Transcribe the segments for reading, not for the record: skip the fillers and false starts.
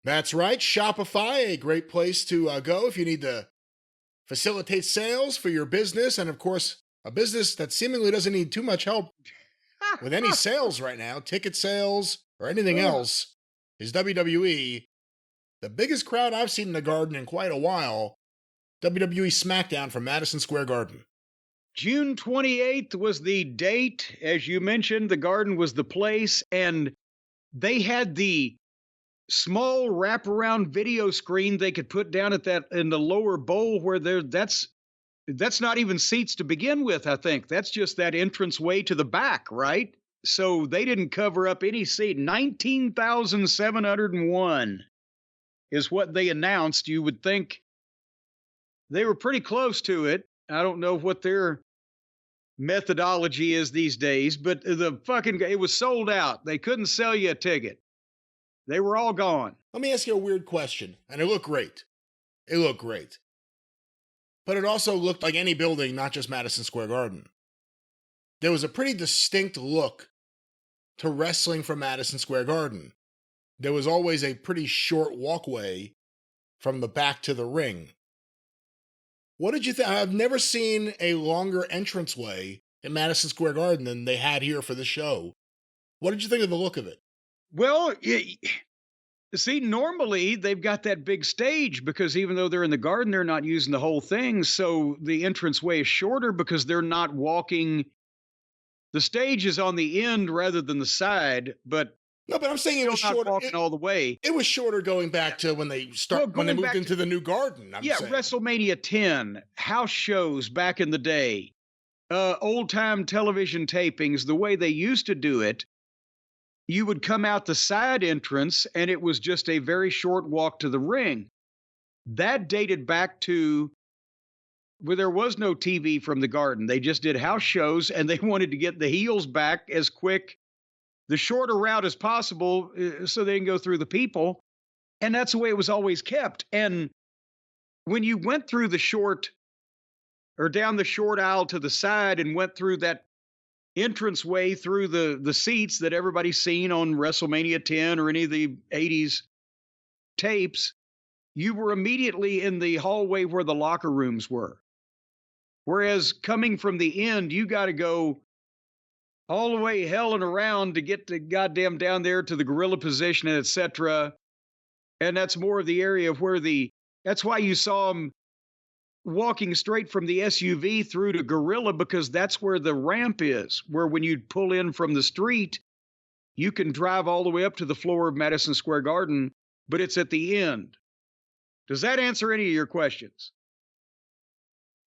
That's right, Shopify, a great place to go if you need to facilitate sales for your business. And of course, a business that seemingly doesn't need too much help with any sales right now, ticket sales or anything else, is WWE. The biggest crowd I've seen in the Garden in quite a while, WWE Smackdown from Madison Square Garden. June 28th was the date. As you mentioned, the Garden was the place, and they had the small wraparound video screen they could put down at that in the lower bowl where that's not even seats to begin with. I think that's just that entrance way to the back, right? So they didn't cover up any seat. 19,701 is what they announced. You would think they were pretty close to it. I don't know what their methodology is these days, but it was sold out. They couldn't sell you a ticket. They were all gone. Let me ask you a weird question, and it looked great. It looked great. But it also looked like any building, not just Madison Square Garden. There was a pretty distinct look to wrestling from Madison Square Garden. There was always a pretty short walkway from the back to the ring. What did you think? I've never seen a longer entranceway in Madison Square Garden than they had here for the show. What did you think of the look of it? Well, see, normally they've got that big stage because even though they're in the Garden, they're not using the whole thing. So the entranceway is shorter because they're not walking. The stage is on the end rather than the side, but no, but I'm saying it was shorter. Walking all the way. It was shorter going back to when they moved into the new Garden. WrestleMania 10, house shows back in the day, old time television tapings, the way they used to do it. You would come out the side entrance, and it was just a very short walk to the ring. That dated back to where there was no TV from the Garden. They just did house shows, and they wanted to get the heels back as quick, the shorter route as possible, so they can go through the people. And that's the way it was always kept. And when you went through the short or down the short aisle to the side and went through that entranceway through the seats that everybody's seen on WrestleMania 10 or any of the 80s tapes, you were immediately in the hallway where the locker rooms were. Whereas coming from the end, you got to go all the way hell and around to get the goddamn down there to the gorilla position, and etc. And that's more of the area of where that's why you saw them walking straight from the SUV through to gorilla, because that's where the ramp is, where when you pull in from the street, you can drive all the way up to the floor of Madison Square Garden, but it's at the end. Does that answer any of your questions?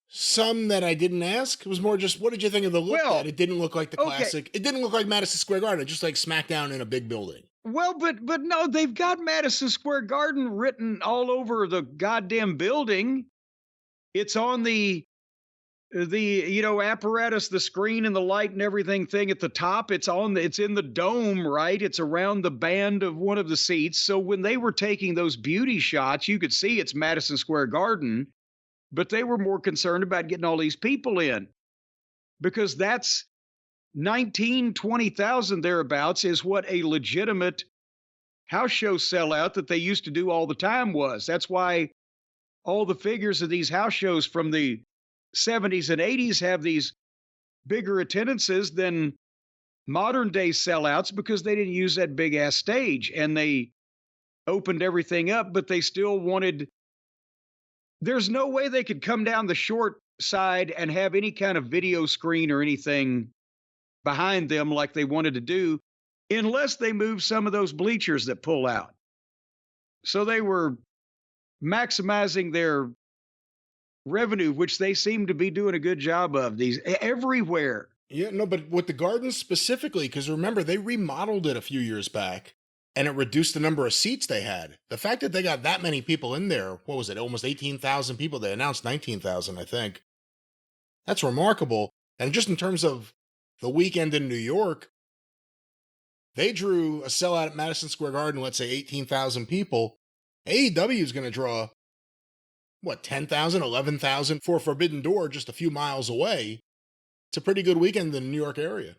Some that I didn't ask. It was more just, what did you think of the look? That it didn't look like the classic. It didn't look like Madison Square Garden, just like SmackDown in a big building. Well, but no, they've got Madison Square Garden written all over the goddamn building. It's on the apparatus, the screen and the light and everything thing at the top. It's in the dome, right? It's around the band of one of the seats. So when they were taking those beauty shots, you could see it's Madison Square Garden, but they were more concerned about getting all these people in, because that's 20,000 thereabouts is what a legitimate house show sellout that they used to do all the time was. That's why all the figures of these house shows from the 70s and 80s have these bigger attendances than modern day sellouts, because they didn't use that big ass stage and they opened everything up, but they still wanted. There's no way they could come down the short side and have any kind of video screen or anything behind them like they wanted to do, unless they move some of those bleachers that pull out. So they were maximizing their revenue, which they seem to be doing a good job of these everywhere. Yeah, no, but with the Garden specifically, because remember, they remodeled it a few years back and it reduced the number of seats they had. The fact that they got that many people in there, what was it, almost 18,000 people? They announced 19,000, I think. That's remarkable. And just in terms of the weekend in New York, they drew a sellout at Madison Square Garden, let's say 18,000 people. AEW is going to draw, 10,000, 11,000 for Forbidden Door just a few miles away. It's a pretty good weekend in the New York area.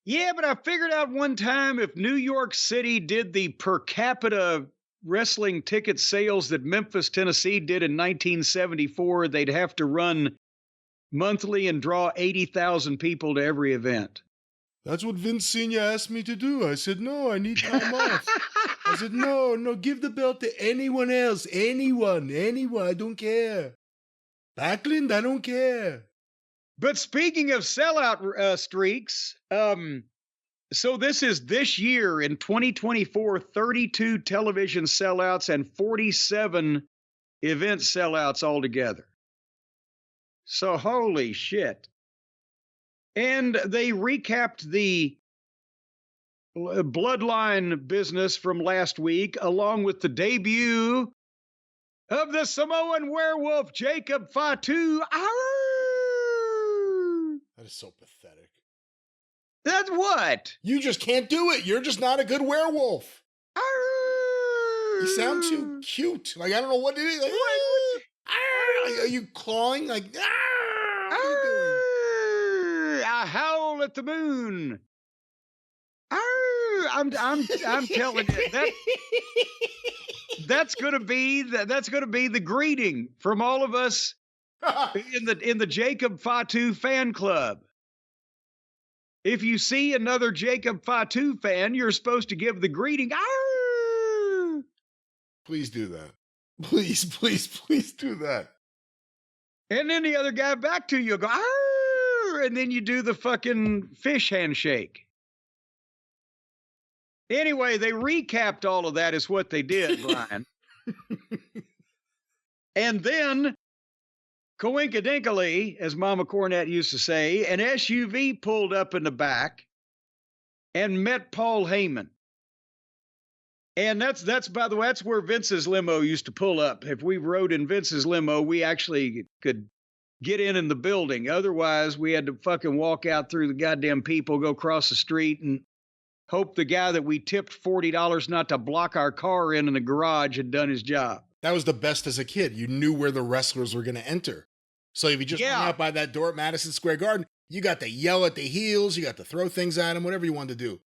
Yeah, but I figured out one time if New York City did the per capita wrestling ticket sales that Memphis, Tennessee did in 1974, they'd have to run monthly and draw 80,000 people to every event. That's what Vince Sr. asked me to do. I said, no, I need time off. I said, no, give the belt to anyone else. Anyone, I don't care. Backlund, I don't care. But speaking of sellout streaks, so this year in 2024, 32 television sellouts and 47 event sellouts altogether. So holy shit. And they recapped the Bloodline business from last week, along with the debut of the Samoan werewolf, Jacob Fatu. That is so pathetic. That's what? You just can't do it. You're just not a good werewolf. You sound too cute. Like, I don't know what it is. Like, are you clawing? Like, what are you doing? I howl at the moon. I'm telling you that's gonna be the greeting from all of us in the Jacob Fatu fan club. If you see another Jacob Fatu fan, you're supposed to give the greeting. Please do that. Please do that. And then the other guy back to you go, and then you do the fucking fish handshake. Anyway, they recapped all of that is what they did, Brian. And then, coinkadinkly, as Mama Cornette used to say, an SUV pulled up in the back and met Paul Heyman. And that's by the way, that's where Vince's limo used to pull up. If we rode in Vince's limo, we actually could get in the building. Otherwise, we had to fucking walk out through the goddamn people, go across the street, and hope the guy that we tipped $40 not to block our car in the garage had done his job. That was the best as a kid. You knew where the wrestlers were going to enter. So if you just hung out by that door at Madison Square Garden, you got to yell at the heels, you got to throw things at them, whatever you wanted to do.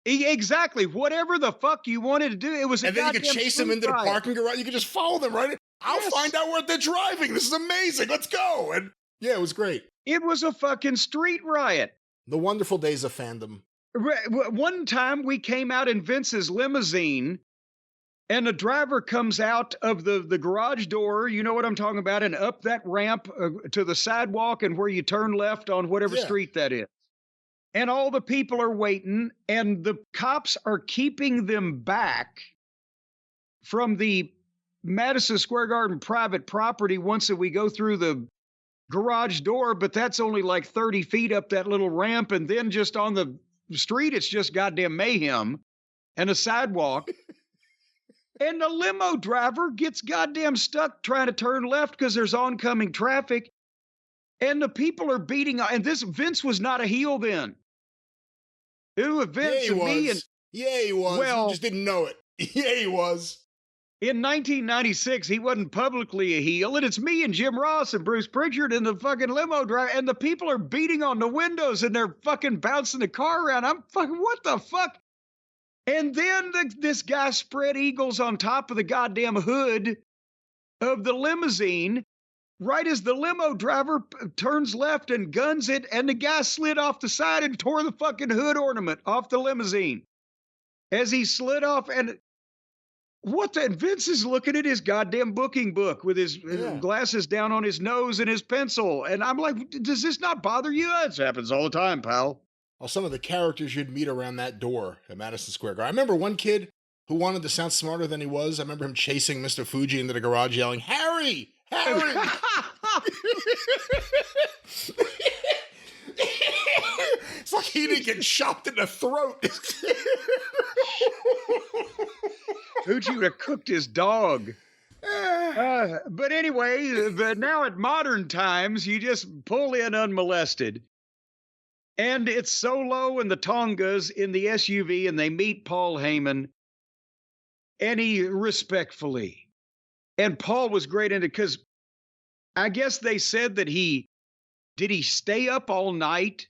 Exactly. Whatever the fuck you wanted to do. It was and then you could chase them into the parking garage. You could just follow them, right? I'll find out where they're driving. This is amazing. Let's go. And yeah, it was great. It was a fucking street riot. The wonderful days of fandom. One time we came out in Vince's limousine and the driver comes out of the garage door, you know what I'm talking about, and up that ramp to the sidewalk and where you turn left on whatever street that is. And all the people are waiting and the cops are keeping them back from the Madison Square Garden private property once that we go through the garage door, but that's only like 30 feet up that little ramp. And then just on the street, it's just goddamn mayhem and a sidewalk. And the limo driver gets goddamn stuck trying to turn left because there's oncoming traffic. And the people are beating on, and this Vince was not a heel then. It was Vince and me. And, he was. Well, you just didn't know it. Yeah, he was. In 1996, he wasn't publicly a heel, and it's me and Jim Ross and Bruce Pritchard in the fucking limo driver, and the people are beating on the windows and they're fucking bouncing the car around. I'm fucking, what the fuck? And then this guy spread eagles on top of the goddamn hood of the limousine, right as the limo driver turns left and guns it, and the guy slid off the side and tore the fucking hood ornament off the limousine. As he slid off, and what the, Vince is looking at his goddamn booking book with his glasses down on his nose and his pencil. And I'm like, does this not bother you? This happens all the time, pal. Well, some of the characters you'd meet around that door at Madison Square Garden. I remember one kid who wanted to sound smarter than he was. I remember him chasing Mr. Fuji into the garage yelling, Harry! Harry! It's like he didn't get chopped in the throat. Fuji would have cooked his dog. But anyway, but now at modern times, you just pull in unmolested. And it's Solo and the Tongas in the SUV, and they meet Paul Heyman. And he respectfully. And Paul was great in it because I guess they said that did he stay up all night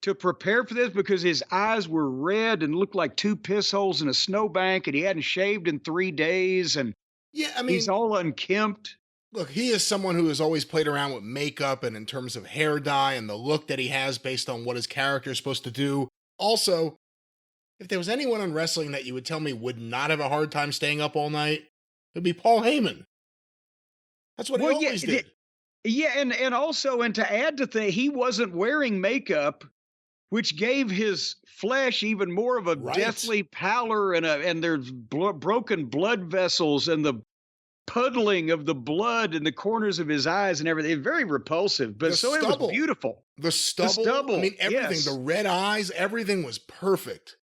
to prepare for this because his eyes were red and looked like two piss holes in a snowbank, and he hadn't shaved in 3 days, and Yeah, I he's mean, all unkempt. look, he is someone who has always played around with makeup and in terms of hair dye and the look that he has based on what his character is supposed to do. Also, if there was anyone in wrestling that you would tell me would not have a hard time staying up all night, it would be Paul Heyman. That's what he always did. Yeah, and also, and to add to that, he wasn't wearing makeup, which gave his flesh even more of a Right. deathly pallor, and there's broken blood vessels and the puddling of the blood in the corners of his eyes and everything. Very repulsive, but The so it stubble. was beautiful. The stubble, I mean, everything, yes. the red eyes, everything was perfect.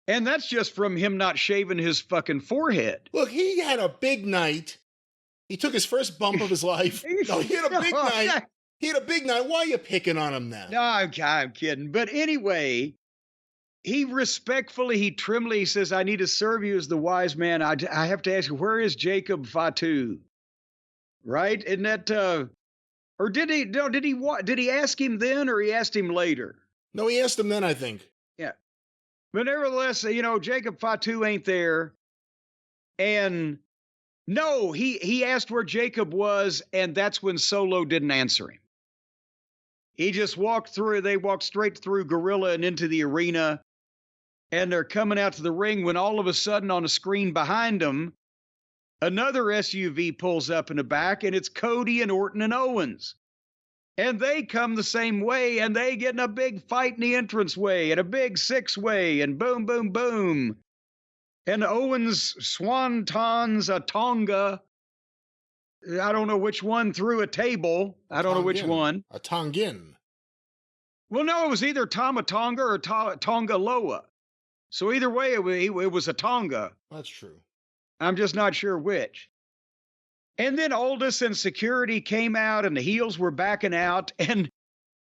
And that's just from him not shaving his fucking forehead. Look, he had a big night. He took his first bump of his life. No, he had a big night. He had a big night. Why are you picking on him now? No, I'm kidding. But anyway, he trimly says, I need to serve you as the wise man. I have to ask you, where is Jacob Fatu? Right? Isn't that, or did he ask him then, or he asked him later? No, he asked him then, I think. Yeah. But nevertheless, Jacob Fatu ain't there. And no, he asked where Jacob was, and that's when Solo didn't answer him. He just they walked straight through Gorilla and into the arena, and they're coming out to the ring when all of a sudden on a screen behind them, another SUV pulls up in the back, and it's Cody and Orton and Owens. And they come the same way, and they get in a big fight in the entranceway, and a big 6-way, and boom, boom, boom. And Owens swantons a Tonga. I don't know which one, through a table. I don't know which one. A Tongin. Well, no, it was either Tama Tonga or Tonga Loa. So either way, it was a Tonga. That's true. I'm just not sure which. And then Aldous and security came out, and the heels were backing out, and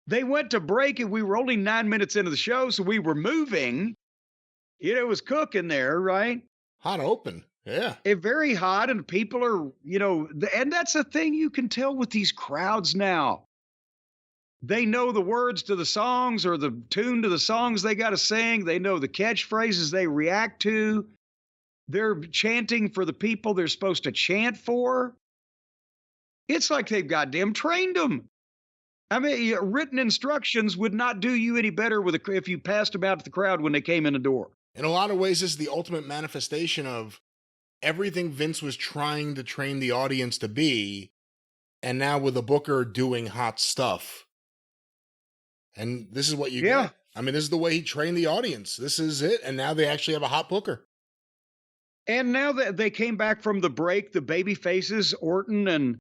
they went to break, and we were only 9 minutes into the show, so we were moving. It was cooking there, right? Hot open. Yeah. Very hot, and people are, and that's the thing you can tell with these crowds now. They know the words to the songs or the tune to the songs they got to sing. They know the catchphrases they react to. They're chanting for the people they're supposed to chant for. It's like they've goddamn trained them. I mean, written instructions would not do you any better if you passed them out to the crowd when they came in the door. In a lot of ways, this is the ultimate manifestation of everything Vince was trying to train the audience to be, and now with a booker doing hot stuff. And this is what you get. I mean, this is the way he trained the audience. This is it, and now they actually have a hot booker. And now that they came back from the break, the baby faces, Orton and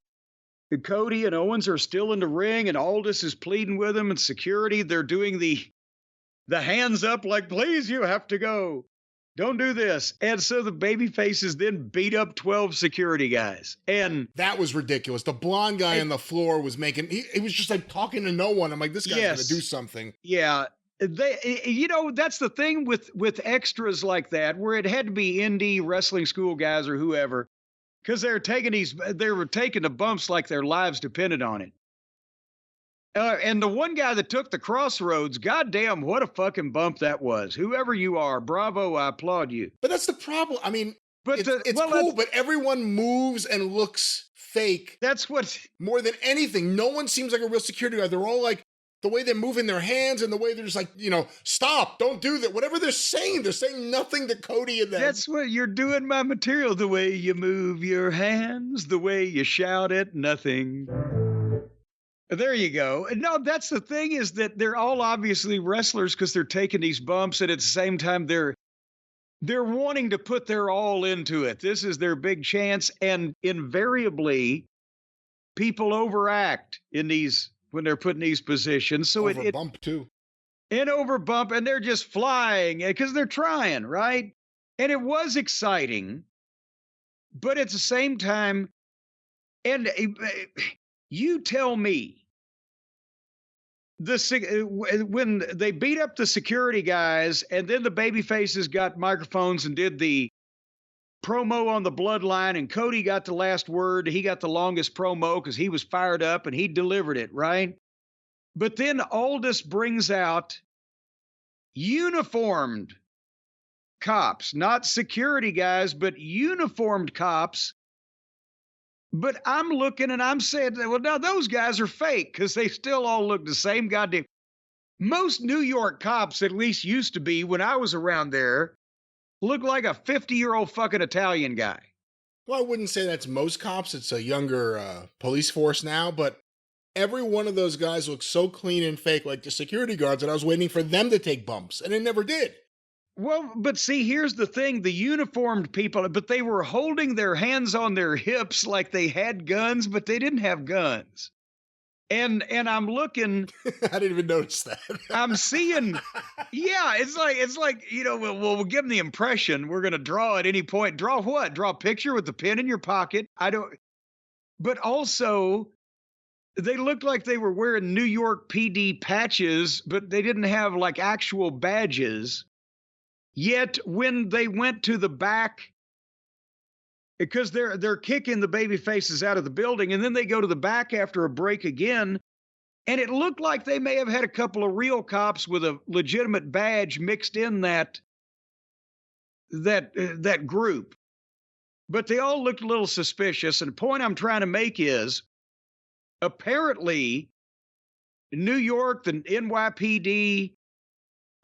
Cody and Owens, are still in the ring, and Aldous is pleading with them, and security, they're doing the hands up like, please, you have to go. Don't do this. And so the baby faces then beat up 12 security guys. And that was ridiculous. The blonde guy on the floor was he was just like talking to no one. I'm like, this guy's going to do something. Yeah. That's the thing with extras like that, where it had to be indie wrestling school guys or whoever, because they were taking the bumps like their lives depended on it. And the one guy that took the crossroads, goddamn, what a fucking bump that was. Whoever you are, bravo, I applaud you. But that's the problem. I mean, it's well, cool, but everyone moves and looks fake. That's what... More than anything, no one seems like a real security guard. They're all like, the way they're moving their hands and the way they're just like, stop, don't do that. Whatever they're saying nothing to Cody and them. That's what you're doing, my material. The way you move your hands, the way you shout at nothing. There you go. No, that's the thing, is that they're all obviously wrestlers because they're taking these bumps, and at the same time they're wanting to put their all into it. This is their big chance, and invariably people overact when they're put in these positions. So overbump too. And overbump, and they're just flying because they're trying, right? And it was exciting, but at the same time, and you tell me, when they beat up the security guys, and then the baby faces got microphones and did the promo on the Bloodline, and Cody got the last word. He got the longest promo because he was fired up and he delivered it, right? But then Aldous brings out uniformed cops, not security guys, but uniformed cops. But I'm looking and I'm saying, well, now those guys are fake because they still all look the same goddamn. Most New York cops, at least used to be when I was around there, look like a 50-year-old fucking Italian guy. Well, I wouldn't say that's most cops. It's a younger police force now, but every one of those guys looks so clean and fake, like the security guards, that I was waiting for them to take bumps, and it never did. Well, but see, here's the thing. The uniformed people, but they were holding their hands on their hips like they had guns, but they didn't have guns. And I'm looking. I didn't even notice that. I'm seeing. Yeah, it's like, you know, we'll give them the impression we're going to draw at any point. Draw what? Draw a picture with the pen in your pocket. I don't. But also, they looked like they were wearing New York PD patches, but they didn't have like actual badges. Yet when they went to the back, because they're kicking the baby faces out of the building, and then they go to the back after a break again, and it looked like they may have had a couple of real cops with a legitimate badge mixed in that group. But they all looked a little suspicious, and the point I'm trying to make is, apparently, New York, the NYPD,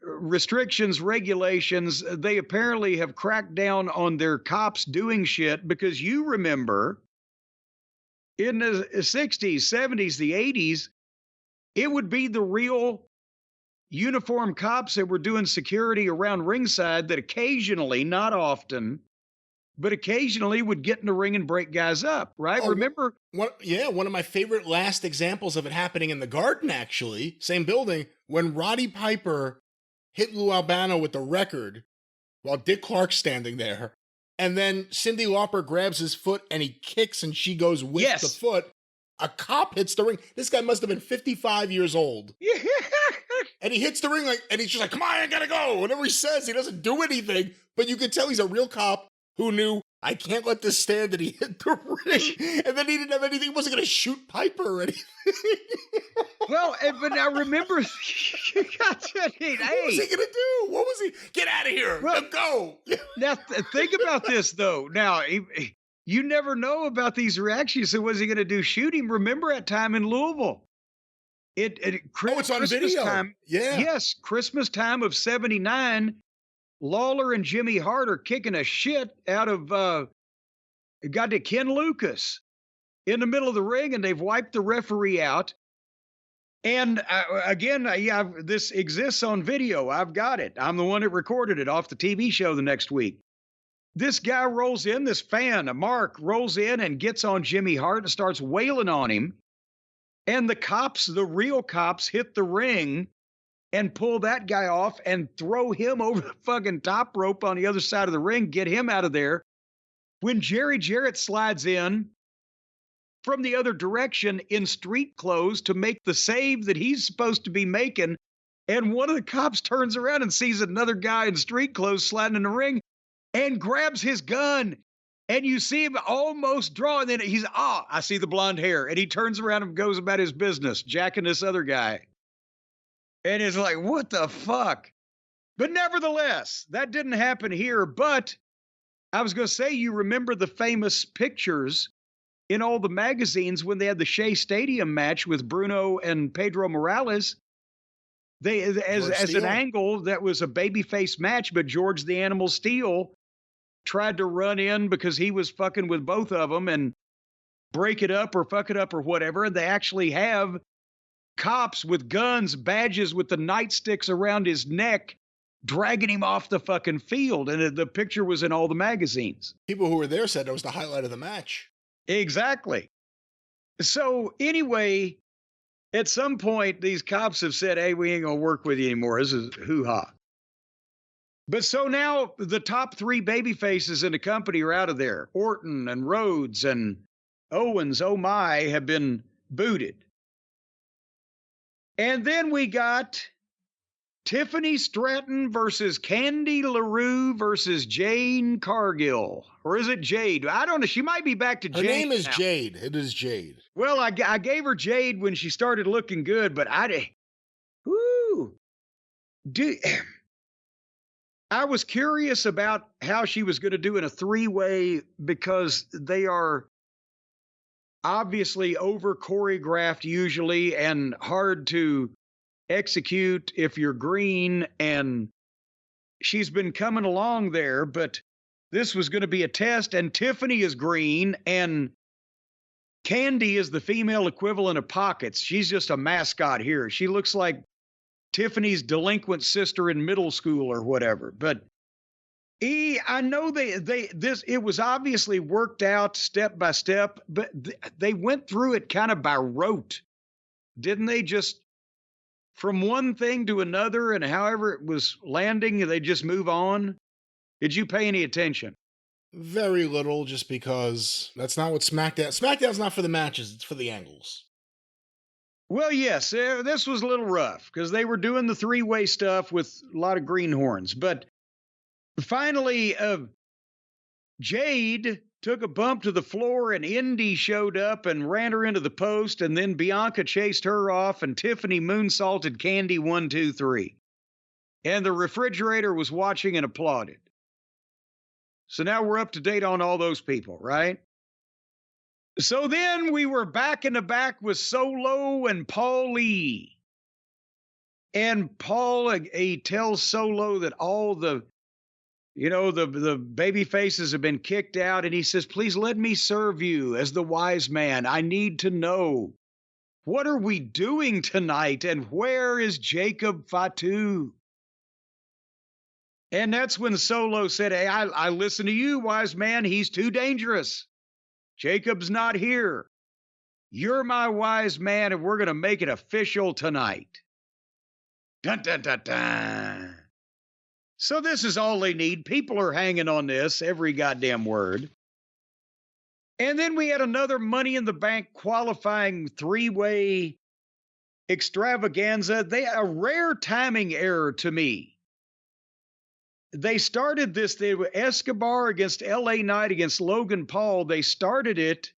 restrictions, regulations, they apparently have cracked down on their cops doing shit, because you remember in the 60s, 70s, the 80s, it would be the real uniformed cops that were doing security around ringside that occasionally, not often, but occasionally would get in the ring and break guys up, right? Oh, Remember? One of my favorite last examples of it happening in the Garden, actually, same building, when Roddy Piper hit Lou Albano with the record while Dick Clark's standing there. And then Cyndi Lauper grabs his foot and he kicks and she goes with the foot. A cop hits the ring. This guy must have been 55 years old. And he hits the ring and he's just like, come on, I gotta go. Whatever he says, he doesn't do anything. But you can tell he's a real cop who knew, I can't let this stand, that he hit the ring. And then he didn't have anything. He wasn't going to shoot Piper or anything. Well, but now remember, what was he going to do? What was he? Get out of here. Well, go. Now, think about this, though. Now, you never know about these reactions. So was he going to do? Shoot him? Remember that time in Louisville? It's on video. Time, yeah. Yes, Christmas time of 79. Lawler and Jimmy Hart are kicking a shit out of Ken Lucas in the middle of the ring, and they've wiped the referee out. And again, this exists on video. I've got it. I'm the one that recorded it off the TV show the next week. This guy rolls in, this fan, Mark, rolls in and gets on Jimmy Hart and starts wailing on him. And the cops, the real cops, hit the ring and pull that guy off and throw him over the fucking top rope on the other side of the ring, get him out of there. When Jerry Jarrett slides in from the other direction in street clothes to make the save that he's supposed to be making, and one of the cops turns around and sees another guy in street clothes sliding in the ring and grabs his gun. And you see him almost draw, and then he's, I see the blonde hair. And he turns around and goes about his business, jacking this other guy. And it's like, what the fuck? But nevertheless, that didn't happen here. But I was going to say, you remember the famous pictures in all the magazines when they had the Shea Stadium match with Bruno and Pedro Morales. They, as an angle, that was a babyface match, but George the Animal Steel tried to run in because he was fucking with both of them and break it up or fuck it up or whatever. And they actually have cops with guns, badges with the nightsticks around his neck, dragging him off the fucking field. And the picture was in all the magazines. People who were there said it was the highlight of the match. Exactly. So anyway, at some point, these cops have said, hey, we ain't going to work with you anymore. This is hoo-ha. But so now the top three baby faces in the company are out of there. Orton and Rhodes and Owens, oh my, have been booted. And then we got Tiffany Stratton versus Candy LaRue versus Jane Cargill. Or is it Jade? I don't know. She might be back to Jade. Her name is now. Jade. It is Jade. Well, I gave her Jade when she started looking good, but I was curious about how she was going to do in a three-way because they are obviously over choreographed usually and hard to execute if you're green. And she's been coming along there, but this was going to be a test. And Tiffany is green and Candy is the female equivalent of Pockets. She's just a mascot here. She looks like Tiffany's delinquent sister in middle school or whatever. But I know it was obviously worked out step by step, but they went through it kind of by rote, didn't they? Just from one thing to another, and however it was landing, they just move on. Did you pay any attention? Very little, just because that's not what SmackDown's not for the matches, it's for the angles. Well, yes, this was a little rough because they were doing the three-way stuff with a lot of greenhorns. But finally, Jade took a bump to the floor and Indy showed up and ran her into the post. And then Bianca chased her off and Tiffany moonsaulted Candy 1, 2, 3. And the refrigerator was watching and applauded. So now we're up to date on all those people, right? So then we were back in the back with Solo and Paul Lee. And Paul, he tells Solo that all the baby faces have been kicked out. And he says, please let me serve you as the wise man. I need to know, what are we doing tonight? And where is Jacob Fatu? And that's when Solo said, hey, I listen to you, wise man. He's too dangerous. Jacob's not here. You're my wise man, and we're going to make it official tonight. Dun, dun, dun, dun. So this is all they need. People are hanging on this, every goddamn word. And then we had another Money in the Bank qualifying three-way extravaganza. A rare timing error to me. They started this, they were Escobar against LA Knight against Logan Paul. They started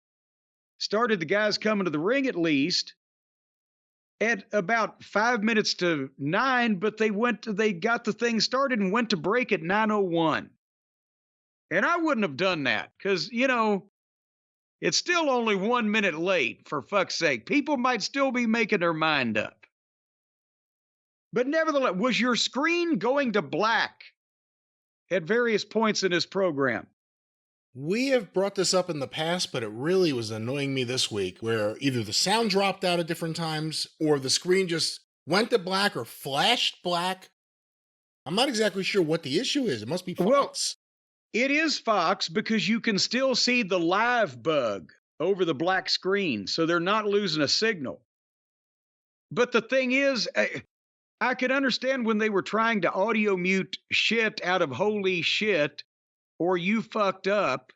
the guys coming to the ring at least at about 5 minutes to 9, but they got the thing started and went to break at 9:01. And I wouldn't have done that because, it's still only 1 minute late, for fuck's sake. People might still be making their mind up. But nevertheless, was your screen going to black at various points in this program? We have brought this up in the past, but it really was annoying me this week, where either the sound dropped out at different times or the screen just went to black or flashed black. I'm not exactly sure what the issue is. It must be Fox. Well, it is Fox because you can still see the live bug over the black screen, so they're not losing a signal. But the thing is, I could understand when they were trying to audio mute shit out of holy shit or you fucked up.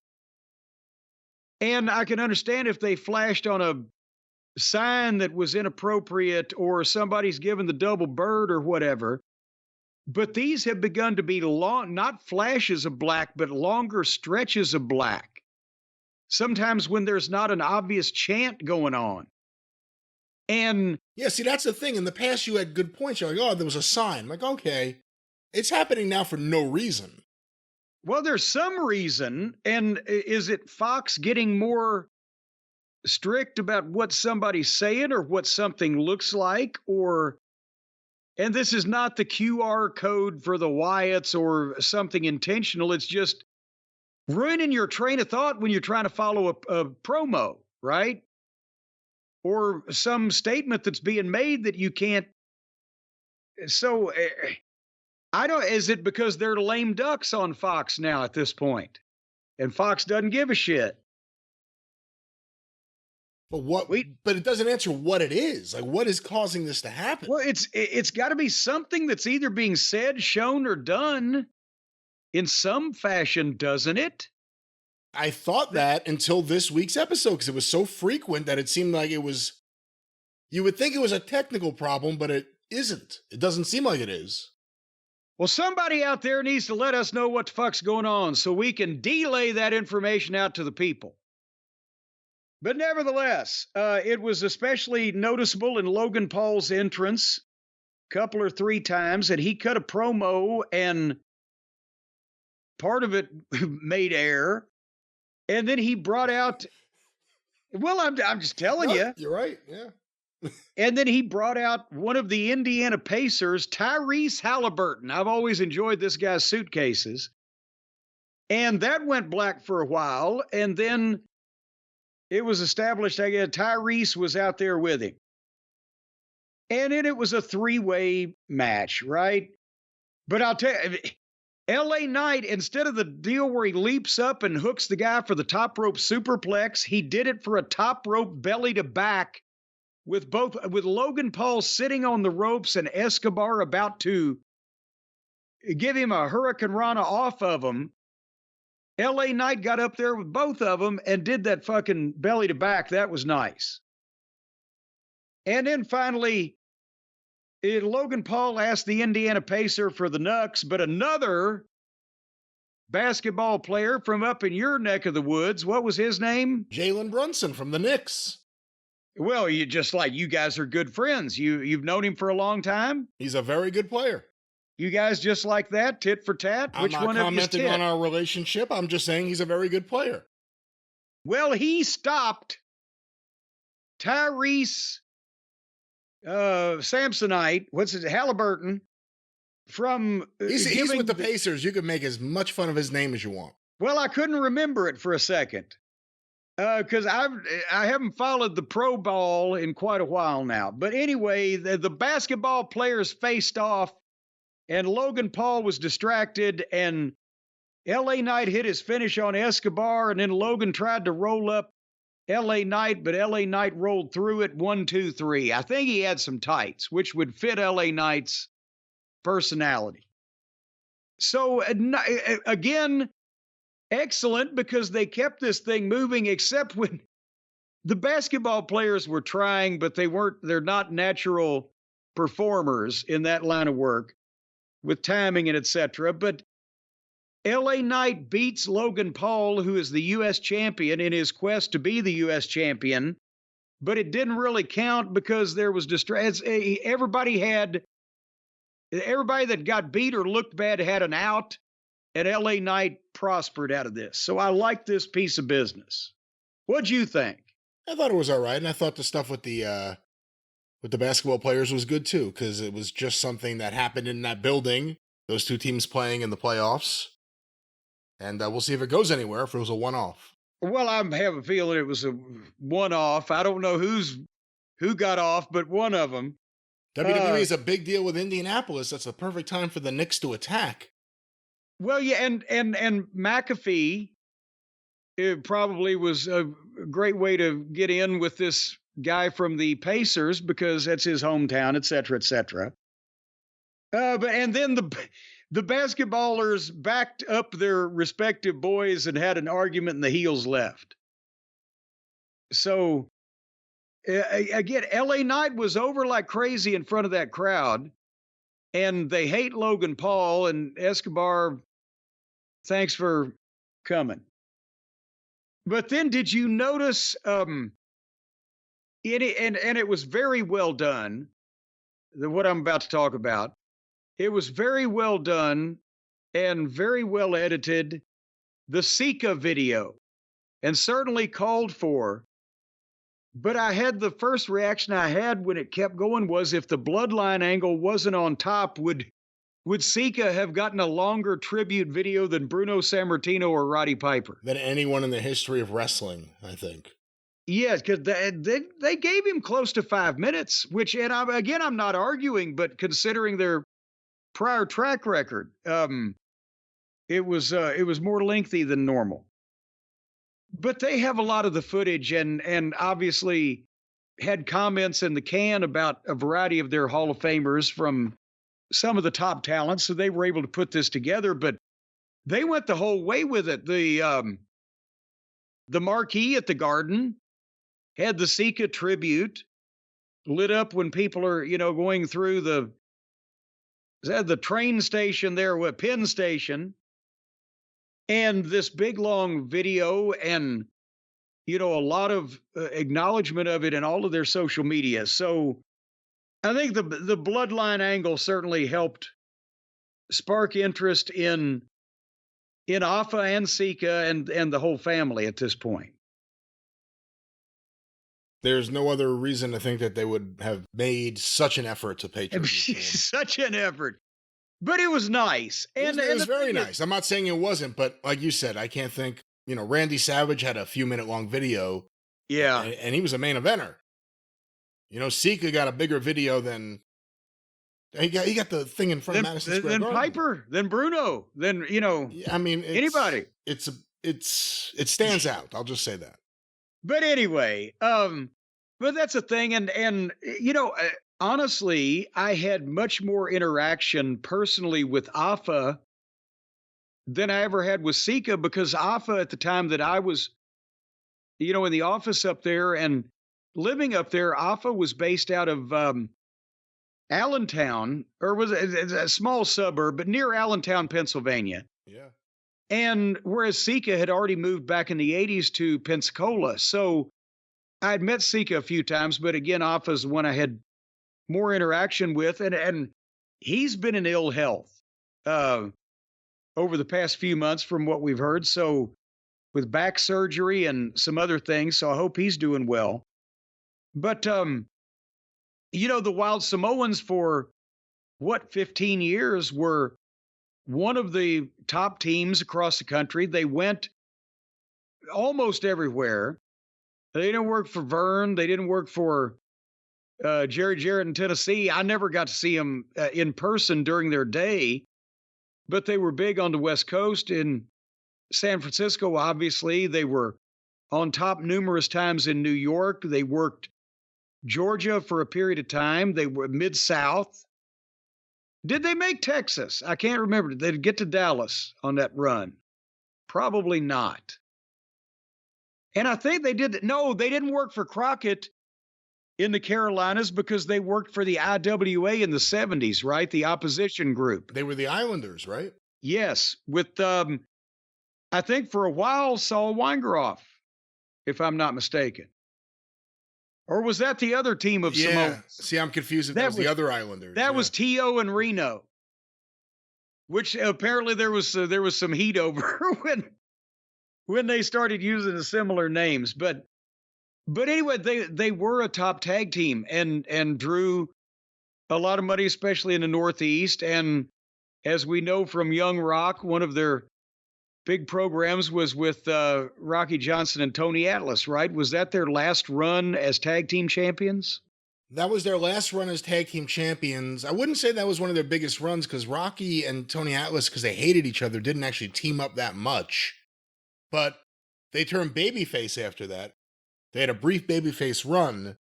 And I can understand if they flashed on a sign that was inappropriate or somebody's given the double bird or whatever. But these have begun to be long, not flashes of black, but longer stretches of black. Sometimes when there's not an obvious chant going on. And yeah, see, that's the thing. In the past, you had good points. You're like, oh, there was a sign. I'm like, okay, it's happening now for no reason. Well, there's some reason. And is it Fox getting more strict about what somebody's saying or what something looks like? And this is not the QR code for the Wyatts or something intentional. It's just ruining your train of thought when you're trying to follow a promo, right? Or some statement that's being made that you can't. So is it because they're lame ducks on Fox now at this point? And Fox doesn't give a shit. But but it doesn't answer what it is. Like, what is causing this to happen? Well, it's got to be something that's either being said, shown, or done in some fashion, doesn't it? I thought that until this week's episode, because it was so frequent that it seemed like it was, you would think it was a technical problem, but it isn't. It doesn't seem like it is. Well, somebody out there needs to let us know what the fuck's going on so we can delay that information out to the people. But nevertheless, it was especially noticeable in Logan Paul's entrance a couple or three times that he cut a promo and part of it made air. And then he brought out, well, I'm just telling you. You're right. Yeah. And then he brought out one of the Indiana Pacers, Tyrese Halliburton. I've always enjoyed this guy's suitcases. And that went black for a while. And then it was established, I guess, Tyrese was out there with him. And then it was a three-way match, right? But I'll tell you, LA Knight, instead of the deal where he leaps up and hooks the guy for the top rope superplex, he did it for a top rope belly to back with Logan Paul sitting on the ropes and Escobar about to give him a Hurricane Rana off of him. LA Knight got up there with both of them and did that fucking belly to back. That was nice. And then finally, Logan Paul asked the Indiana Pacer for the Knucks, but another basketball player from up in your neck of the woods, what was his name? Jalen Brunson from the Knicks. Well, you guys are good friends. You've known him for a long time. He's a very good player. You guys just like that, tit for tat? I'm not commenting on our relationship. I'm just saying he's a very good player. Well, he stopped Tyrese Samsonite, Halliburton, from he's with the Pacers. You can make as much fun of his name as you want. Well, I couldn't remember it for a second because I haven't followed the pro ball in quite a while now. But anyway, the basketball players faced off, and Logan Paul was distracted, and LA Knight hit his finish on Escobar, and then Logan tried to roll up LA Knight, but LA Knight rolled through it 1, 2, 3. I think he had some tights, which would fit LA Knight's personality. So again, excellent, because they kept this thing moving, except when the basketball players were trying, but they're not natural performers in that line of work with timing and etc. But LA Knight beats Logan Paul, who is the U.S. champion, in his quest to be the U.S. champion. But it didn't really count because there was distress. Everybody that got beat or looked bad had an out, and LA Knight prospered out of this. So I like this piece of business. What'd you think? I thought it was all right, and I thought the stuff with the basketball players was good too, because it was just something that happened in that building. Those two teams playing in the playoffs. And we'll see if it goes anywhere, if it was a one-off. Well, I have a feeling it was a one-off. I don't know who got off, but one of them. WWE is a big deal with Indianapolis. That's the perfect time for the Knicks to attack. Well, yeah, and McAfee, it probably was a great way to get in with this guy from the Pacers because that's his hometown, et cetera, et cetera. And then the basketballers backed up their respective boys and had an argument, and the heels left. So, again, LA Knight was over like crazy in front of that crowd, and they hate Logan Paul, and Escobar, thanks for coming. But then did you notice, and it was very well done, what I'm about to talk about. It was very well done and very well edited. The Sika video, and certainly called for. But the first reaction I had when it kept going was, if the Bloodline angle wasn't on top, would Sika have gotten a longer tribute video than Bruno Sammartino or Roddy Piper? Than anyone in the history of wrestling, I think. Yes, because they gave him close to 5 minutes, which, and I'm not arguing, but considering their prior track record, it was more lengthy than normal. But they have a lot of the footage, and obviously had comments in the can about a variety of their Hall of Famers from some of the top talents, so they were able to put this together. But they went the whole way with it. The marquee at the Garden had the Sika tribute lit up when people are, going through the train station there, Penn Station, and this big long video, and a lot of acknowledgement of it in all of their social media. So I think the Bloodline angle certainly helped spark interest in in Alpha and Sika and the whole family at this point. There's no other reason to think that they would have made such an effort to pay tribute to him. Such an effort. But it was nice. It was very nice. I'm not saying it wasn't, but like you said, I can't think, Randy Savage had a few minute long video. Yeah. And he was a main eventer. Sika got a bigger video than he got the thing in front of Madison Square Garden. Then Piper, then Bruno, then anybody. It stands out. I'll just say that. But anyway, but that's a thing, and honestly, I had much more interaction personally with Alpha than I ever had with Sika, because Alpha, at the time that I was, in the office up there and living up there, Alpha was based out of Allentown, or was it a small suburb, but near Allentown, Pennsylvania. Yeah. And whereas Sika had already moved back in the 80s to Pensacola. So I'd met Sika a few times, but again, Alpha's the one I had more interaction with. And he's been in ill health over the past few months from what we've heard. So with back surgery and some other things. So I hope he's doing well. But, the Wild Samoans for 15 years were one of the top teams across the country. They went almost everywhere. They didn't work for Vern. They didn't work for Jerry Jarrett in Tennessee. I never got to see them in person during their day, but they were big on the West Coast. In San Francisco, obviously, they were on top numerous times in New York. They worked Georgia for a period of time. They were Mid-South. Did they make Texas? I can't remember. Did they get to Dallas on that run? Probably not. And I think they did. No, they didn't work for Crockett in the Carolinas because they worked for the IWA in the 70s, right? The opposition group. They were the Islanders, right? Yes. With, I think for a while, Saul Weingroff, if I'm not mistaken. Or was that the other team of Samoans? See, I'm confused if that was the other Islanders. That was T.O. and Reno, which apparently there was some heat over when they started using the similar names. But anyway, they were a top tag team and drew a lot of money, especially in the Northeast. And as we know from Young Rock, one of their big programs was with Rocky Johnson and Tony Atlas, right? Was that their last run as tag team champions? That was their last run as tag team champions. I wouldn't say that was one of their biggest runs, because Rocky and Tony Atlas, because they hated each other, didn't actually team up that much. But they turned babyface after that. They had a brief babyface run,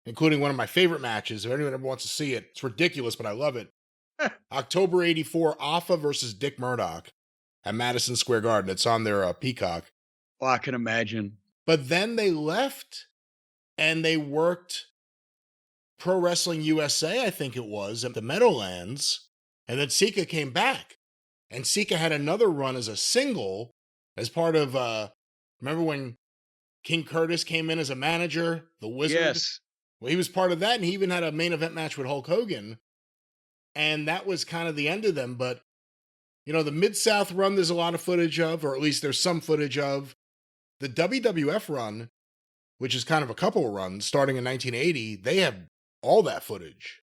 including one of my favorite matches. If anyone ever wants to see it, it's ridiculous, but I love it. October 84, Alpha versus Dick Murdoch at Madison Square Garden. It's on their Peacock. Well, I can imagine. But then they left and they worked Pro Wrestling USA, I think it was, at the Meadowlands. And then Sika came back. And Sika had another run as a single as part of, remember when King Curtis came in as a manager, the Wizard? Yes. Well, he was part of that, and he even had a main event match with Hulk Hogan. And that was kind of the end of them. But the Mid-South run, there's a lot of footage of, or at least there's some footage of. The WWF run, which is kind of a couple of runs, starting in 1980, they have all that footage.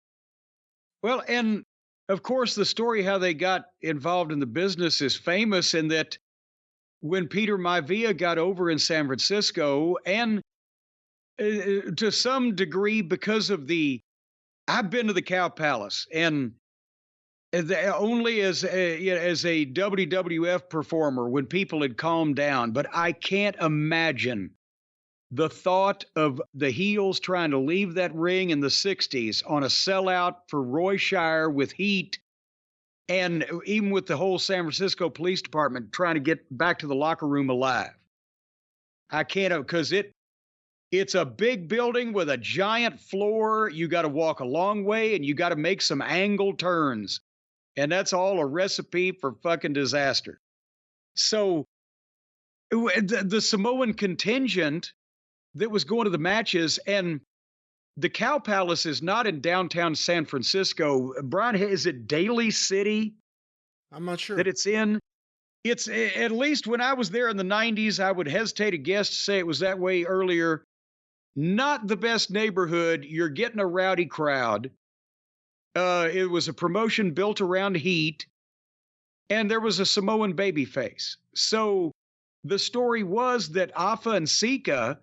Well, and of course, the story how they got involved in the business is famous in that when Peter Maivia got over in San Francisco, and to some degree because of I've been to the Cow Palace, and only as a WWF performer when people had calmed down. But I can't imagine the thought of the heels trying to leave that ring in the 60s on a sellout for Roy Shire with heat, and even with the whole San Francisco Police Department trying to get back to the locker room alive. I can't, because it's a big building with a giant floor. You got to walk a long way, and you got to make some angle turns. And that's all a recipe for fucking disaster. So the Samoan contingent that was going to the matches, and the Cow Palace is not in downtown San Francisco. Brian, is it Daly City? I'm not sure. That it's in? it's at least when I was there in the 90s, I would hesitate to guess to say it was that way earlier. Not the best neighborhood. You're getting a rowdy crowd. It was a promotion built around heat, and there was a Samoan babyface. So the story was that Afa and Sika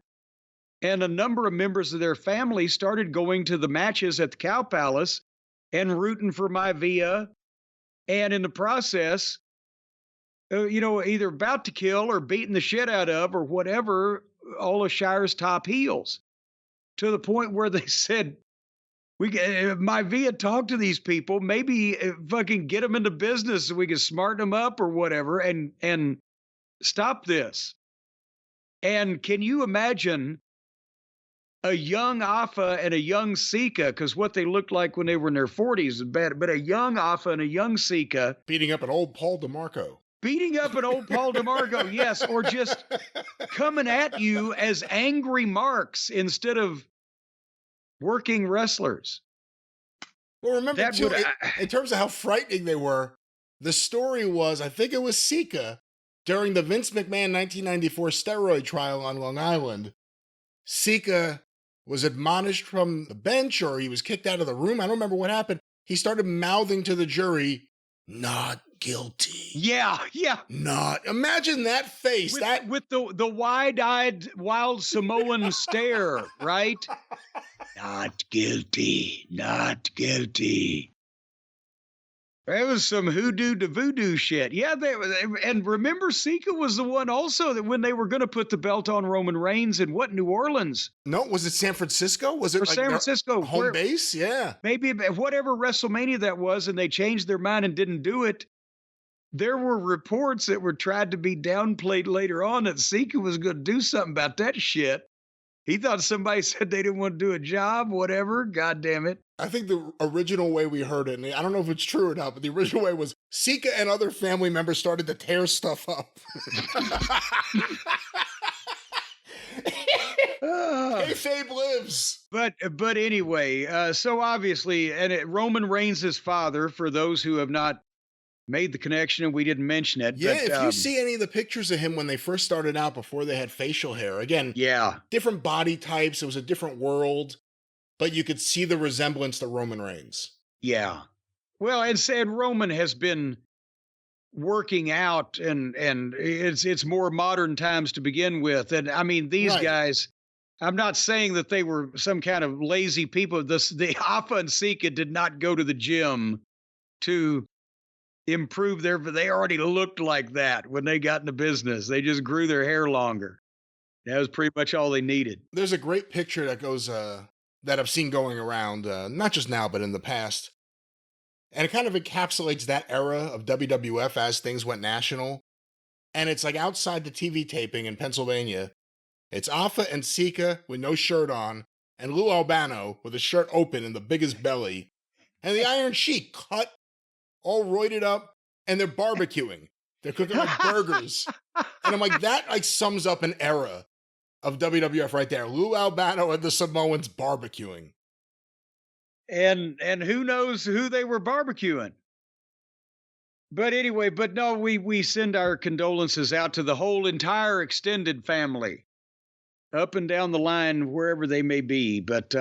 and a number of members of their family started going to the matches at the Cow Palace and rooting for Maivia. And in the process, either about to kill or beating the shit out of or whatever, all of Shire's top heels, to the point where they said, Maivia talk to these people, maybe fucking get them into business so we can smarten them up or whatever and stop this. And can you imagine a young Afa and a young Sika, because what they looked like when they were in their 40s is bad, but a young Afa and a young Sika beating up an old Paul DeMarco. Beating up an old Paul DeMarco, yes, or just coming at you as angry marks instead of working wrestlers. Well, remember, too, in terms of how frightening they were, the story was, I think it was Sika, during the Vince McMahon 1994 steroid trial on Long Island, Sika was admonished from the bench or he was kicked out of the room. I don't remember what happened. He started mouthing to the jury, "Not guilty." Yeah. Not. Imagine that face. With the wide-eyed, wild Samoan stare, right? Not guilty. Not guilty. That was some hoodoo to voodoo shit. Yeah, and remember, Sika was the one also that when they were going to put the belt on Roman Reigns in New Orleans? No, was it San Francisco? Was it or San Francisco? Home base? Yeah. Maybe whatever WrestleMania that was, and they changed their mind and didn't do it. There were reports that were tried to be downplayed later on that Sika was going to do something about that shit. He thought somebody said they didn't want to do a job, whatever. God damn it. I think the original way we heard it, and I don't know if it's true or not, but the original way was Sika and other family members started to tear stuff up. Kayfabe lives. But anyway, so obviously, Roman Reigns' father, for those who have not made the connection and we didn't mention it. Yeah, if you see any of the pictures of him when they first started out before they had facial hair, again, different body types, it was a different world, but you could see the resemblance to Roman Reigns. Yeah. Well, and Roman has been working out and it's more modern times to begin with. And I mean, these guys, I'm not saying that they were some kind of lazy people. The Afa and Sika did not go to the gym to improve they already looked like that when they got into business. They just grew their hair longer. That was pretty much all they needed. There's a great picture that goes, that I've seen going around, not just now, but in the past. And it kind of encapsulates that era of WWF as things went national. And it's like outside the TV taping in Pennsylvania. It's Afa and Sika with no shirt on, and Lou Albano with his shirt open and the biggest belly. And the Iron Sheik cut, all roided up, and they're barbecuing. They're cooking like burgers. And I'm like, that like sums up an era of WWF right there. Lou Albano and the Samoans barbecuing. And who knows who they were barbecuing. But anyway, no, we send our condolences out to the whole entire extended family, up and down the line, wherever they may be. But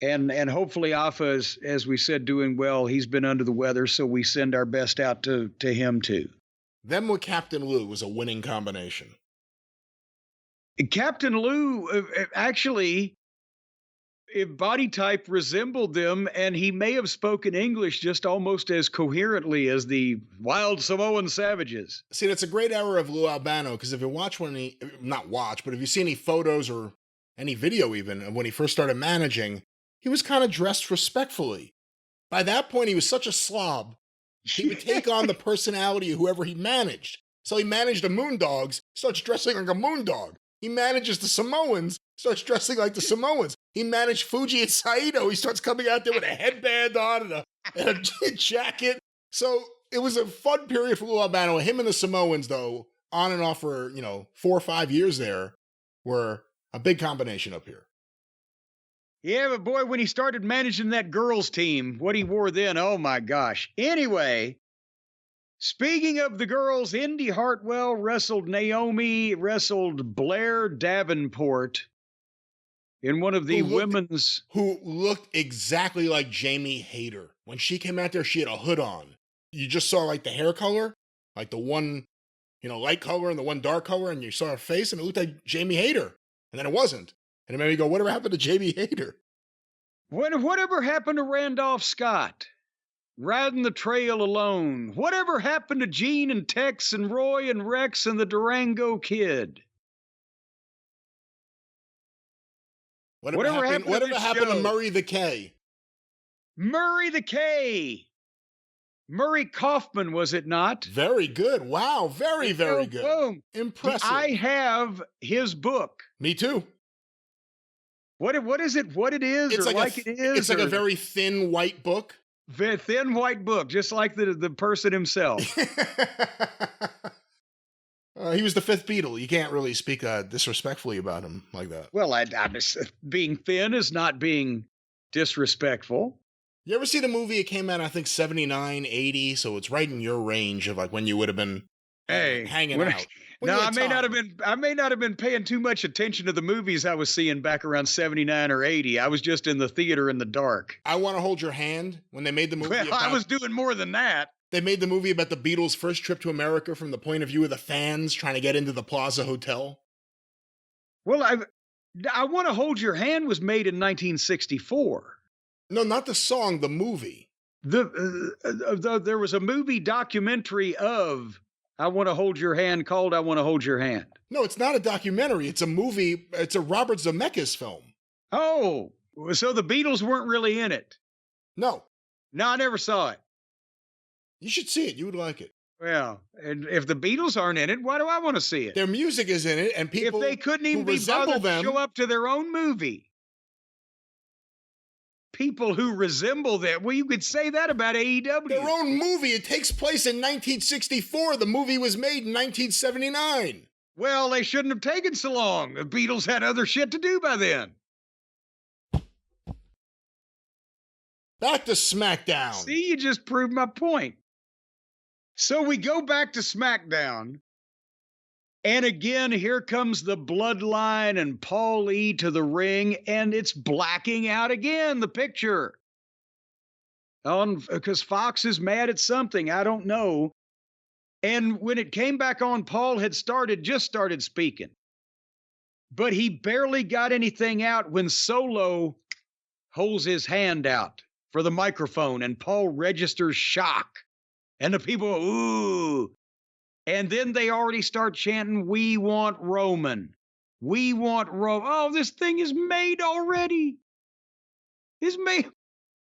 and hopefully Afa is, as we said, doing well. He's been under the weather, so we send our best out to him too. Them with Captain Lou was a winning combination. Captain Lou, actually, body type resembled them, and he may have spoken English just almost as coherently as the wild Samoan savages. See, that's a great era of Lou Albano, because if you watch if you see any photos or any video even of when he first started managing, he was kind of dressed respectfully. By that point, he was such a slob, he would take on the personality of whoever he managed. So he managed the Moondogs, starts dressing like a Moondog. He manages the Samoans, starts dressing like the Samoans. He managed Fuji and Saito. He starts coming out there with a headband on and a jacket. So it was a fun period for Lou Albano. Him and the Samoans, though, on and off for, 4 or 5 years there, were a big combination up here. Yeah, but boy, when he started managing that girls' team, what he wore then, oh my gosh. Anyway, Speaking of the girls, Indy Hartwell wrestled Naomi, wrestled Blair Davenport in one of the women's. Who looked exactly like Jamie Hayter. When she came out there, she had a hood on. You just saw like the hair color, like the one, light color and the one dark color, and you saw her face, and it looked like Jamie Hayter. And then it wasn't. And it made me go, whatever happened to Jamie Hayter? Whatever happened to Randolph Scott? Riding the trail alone. Whatever happened to Gene and Tex and Roy and Rex and the Durango Kid? Whatever happened to Murray the K? Murray the K. Murray Kaufman, was it not? Very good. Wow. Very, very good. Boom. Impressive. I have his book. Me too. What is it? What it is? It's It's like a very thin white book. Very thin white book, just like the person himself. He was the fifth Beatle. You can't really speak disrespectfully about him like that. Well, being thin is not being disrespectful. You ever see the movie? It came out, I think, 79, 80, so it's right in your range of like when you would have been hanging out. I may not have been paying too much attention to the movies I was seeing back around 79 or 80. I was just in the theater in the dark. I Want to Hold Your Hand, when they made the movie. Well, I was doing more than that. They made the movie about the Beatles' first trip to America from the point of view of the fans trying to get into the Plaza Hotel. Well, I Want to Hold Your Hand was made in 1964. No, not the song, the movie. There was a movie documentary of I Want to Hold Your Hand called I Want to Hold Your Hand. No, it's not a documentary. It's a movie. It's a Robert Zemeckis film. Oh, so the Beatles weren't really in it? No. No, I never saw it. You should see it. You would like it. Well, and if the Beatles aren't in it, why do I want to see it? Their music is in it, and people if they couldn't even be bothered to show up to their own movie. People who resemble them. Well, you could say that about AEW. Their own movie. It takes place in 1964. The movie was made in 1979. Well, they shouldn't have taken so long. The Beatles had other shit to do by then. Back to SmackDown. See, you just proved my point. So we go back to SmackDown. And again, here comes the Bloodline and Paul E to the ring, and it's blacking out again, the picture. Because Fox is mad at something, I don't know. And when it came back on, Paul had just started speaking. But he barely got anything out when Solo holds his hand out for the microphone, and Paul registers shock. And the people go, ooh. And then they already start chanting, we want Roman. We want Roman. Oh, this thing is made already. It's made.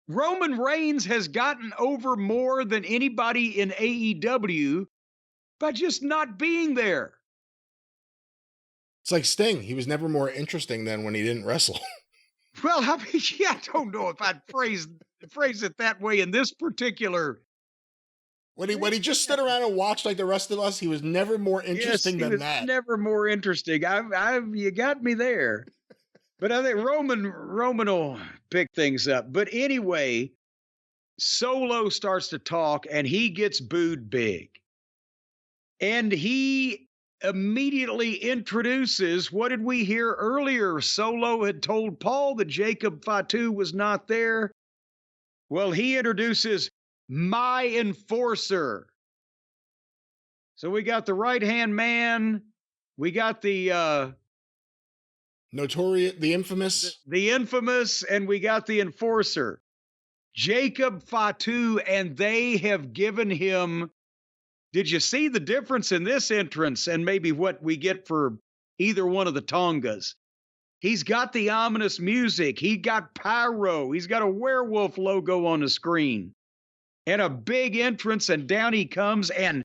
Roman Reigns has gotten over more than anybody in AEW by just not being there. It's like Sting. He was never more interesting than when he didn't wrestle. Well, I mean, yeah, I don't know if I'd phrase it that way in this particular. When he just stood around and watched like the rest of us, he was never more interesting than that. Never more interesting. You got me there. But I think Roman will pick things up. But anyway, Solo starts to talk and he gets booed big. And he immediately introduces, what did we hear earlier? Solo had told Paul that Jacob Fatu was not there. Well, he introduces my enforcer. So we got the right-hand man. We got the notorious, the infamous, and we got the enforcer, Jacob Fatu, and they have given him. Did you see the difference in this entrance and maybe what we get for either one of the Tongas? He's got the ominous music. He got pyro. He's got a werewolf logo on the screen. And a big entrance, and down he comes, and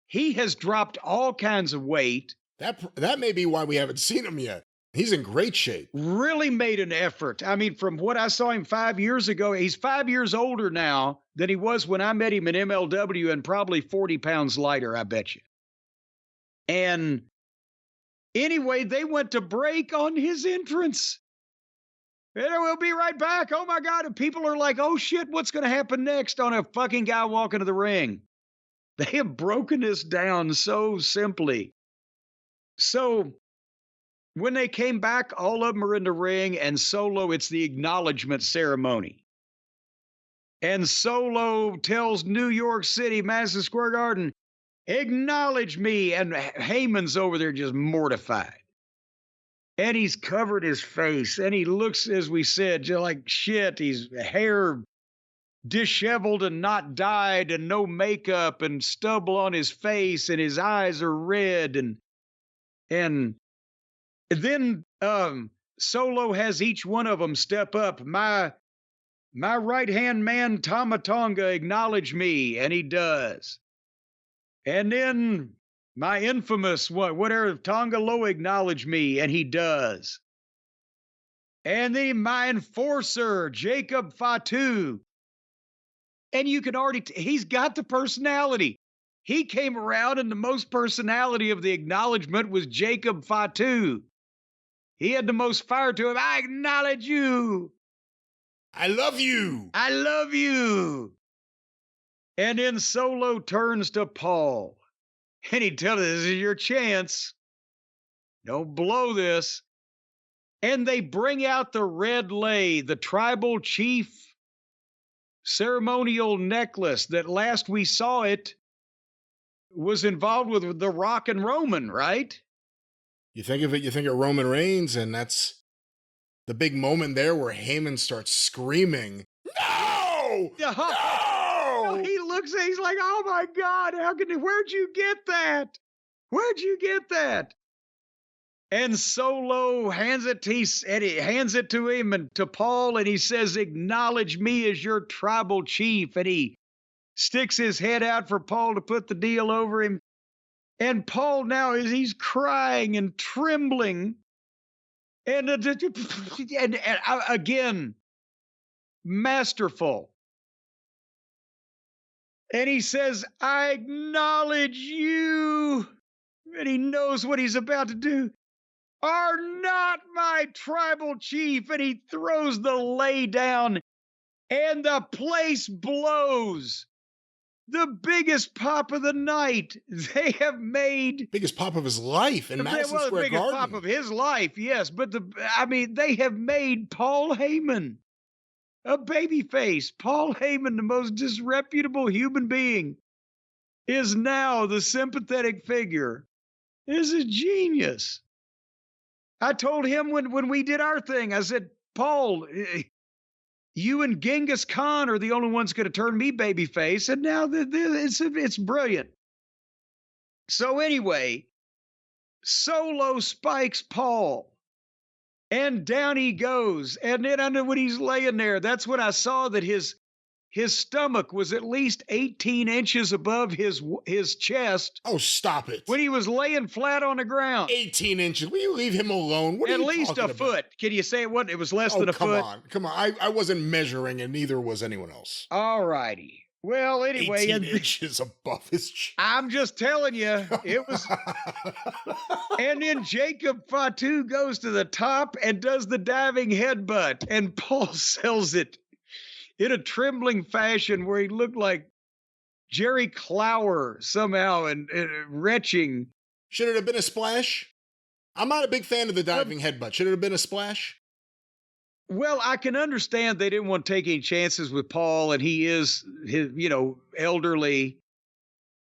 he has dropped all kinds of weight. That may be why we haven't seen him yet. He's in great shape. Really made an effort. I mean, from what I saw him 5 years ago, he's 5 years older now than he was when I met him in MLW, and probably 40 pounds lighter, I bet you. And anyway, they went to break on his entrance. And we'll be right back. Oh, my God. And people are like, oh, shit, what's going to happen next on a fucking guy walking to the ring? They have broken this down so simply. So when they came back, all of them are in the ring, and Solo, it's the acknowledgement ceremony. And Solo tells New York City, Madison Square Garden, acknowledge me. And Heyman's over there just mortified. And he's covered his face, and he looks, as we said, just like shit. He's hair disheveled and not dyed, and no makeup, and stubble on his face, and his eyes are red. And then Solo has each one of them step up. My right-hand man, Tama Tonga, acknowledge me, and he does. And then my infamous, whatever, Tonga Loa, acknowledge me, and he does. And then my enforcer, Jacob Fatu. And you can already, he's got the personality. He came around, and the most personality of the acknowledgement was Jacob Fatu. He had the most fire to him. I acknowledge you. I love you. I love you. And then Solo turns to Paul. And he tells him, this is your chance. Don't blow this. And they bring out the red lei, the tribal chief ceremonial necklace that last we saw it was involved with the Rock and Roman, right? You think of Roman Reigns, and that's the big moment there where Heyman starts screaming, no! No! He looks, he's like, oh my God, where'd you get that? Where'd you get that? And Solo hands it to him and to Paul, and he says, acknowledge me as your tribal chief. And he sticks his head out for Paul to put the deal over him. And Paul now he's crying and trembling. And again, masterful. And he says, I acknowledge you. And he knows what he's about to do. Are not my tribal chief. And he throws the lei down, and the place blows. The biggest pop of the night. They have made biggest pop of his life in Madison Square Garden. The biggest pop of his life, yes. But they have made Paul Heyman a babyface. Paul Heyman, the most disreputable human being, is now the sympathetic figure. Is a genius. I told him when we did our thing, I said, Paul, you and Genghis Khan are the only ones going to turn me babyface, and now it's brilliant. So anyway, Solo spikes Paul, and down he goes. And then I know when he's laying there, that's when I saw that his stomach was at least 18 inches above his chest. Oh, stop it. When he was laying flat on the ground. 18 inches. Will you leave him alone? What are you talking about? At least a foot. Can you say it was less than a foot? Come on. I wasn't measuring, and neither was anyone else. All righty. Well, anyway. 18 inches above his chest. I'm just telling you, it was. And then Jacob Fatu goes to the top and does the diving headbutt, and Paul sells it in a trembling fashion where he looked like Jerry Clower somehow and retching. Should it have been a splash? I'm not a big fan of the diving headbutt. Should it have been a splash? Well, I can understand they didn't want to take any chances with Paul, and he is, elderly.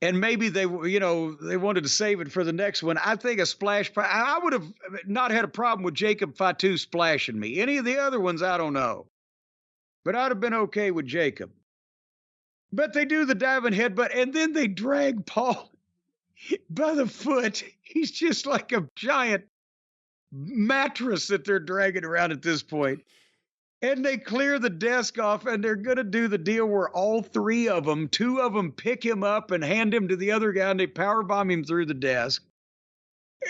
And maybe they wanted to save it for the next one. I think a splash, I would have not had a problem with Jacob Fatu splashing me. Any of the other ones, I don't know. But I'd have been okay with Jacob. But they do the diving headbutt, and then they drag Paul by the foot. He's just like a giant mattress that they're dragging around at this point. And they clear the desk off, and they're going to do the deal where all three of them, two of them pick him up and hand him to the other guy, and they powerbomb him through the desk.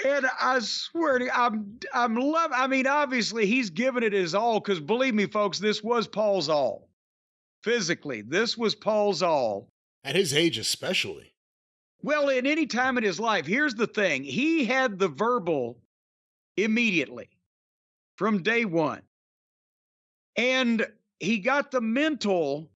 And I swear to you, obviously he's given it his all, because believe me, folks, this was Paul's all. Physically, this was Paul's all. At his age especially. Well, in any time in his life, here's the thing. He had the verbal immediately from day one. And he got the mental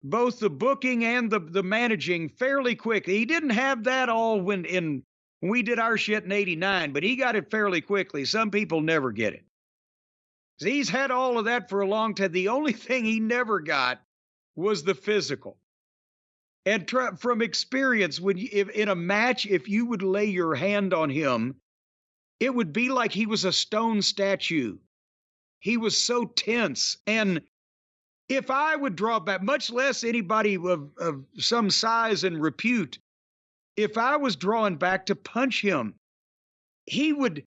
both the booking and the managing fairly quickly. He didn't have that all when we did our shit in '89, but he got it fairly quickly. Some people never get it. He's had all of that for a long time. The only thing he never got was the physical. And from experience, if in a match, if you would lay your hand on him, it would be like he was a stone statue. He was so tense. And if I would draw back, much less anybody of some size and repute, if I was drawing back to punch him, he would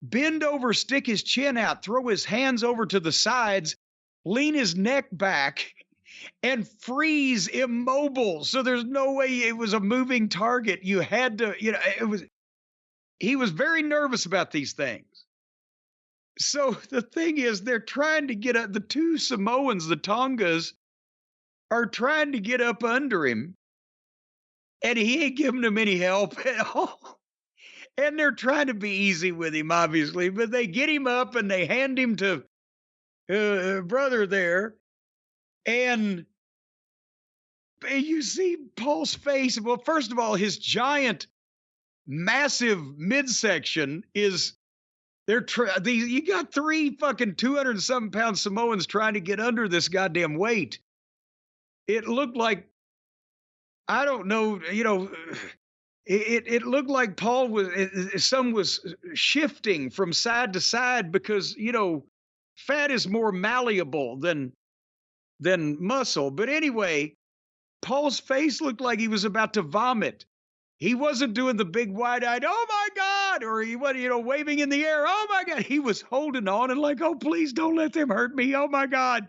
bend over, stick his chin out, throw his hands over to the sides, lean his neck back, and freeze immobile. So there's no way it was a moving target. You had to, he was very nervous about these things. So the thing is, they're trying to get the two Samoans, the Tongas, are trying to get up under him, and he ain't giving them any help at all. And they're trying to be easy with him, obviously, but they get him up and they hand him to brother there. And you see Paul's face. Well, first of all, his giant, massive midsection is, you got three fucking 200-something pound Samoans trying to get under this goddamn weight. It looked like, I don't know, it looked like Paul was shifting from side to side because, fat is more malleable than muscle. But anyway, Paul's face looked like he was about to vomit. He wasn't doing the big wide-eyed, oh my God, or he was, waving in the air, oh my God. He was holding on and like, oh, please don't let them hurt me. Oh my God.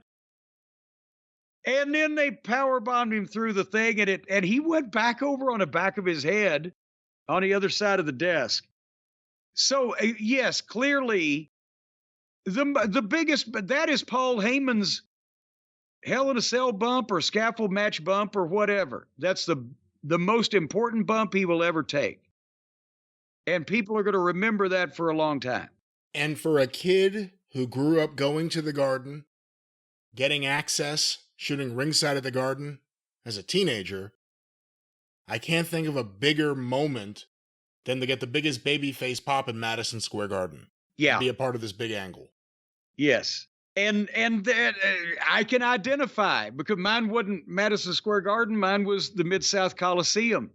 And then they power bombed him through the thing, and he went back over on the back of his head on the other side of the desk. So yes, clearly the biggest, but that is Paul Heyman's Hell in a Cell bump or scaffold match bump or whatever. That's the most important bump he will ever take. And people are going to remember that for a long time. And for a kid who grew up going to the Garden, getting access, shooting ringside at the Garden as a teenager, I can't think of a bigger moment than to get the biggest babyface pop in Madison Square Garden. Yeah. Be a part of this big angle. Yes. And that I can identify, because mine wasn't Madison Square Garden. Mine was the Mid-South Coliseum.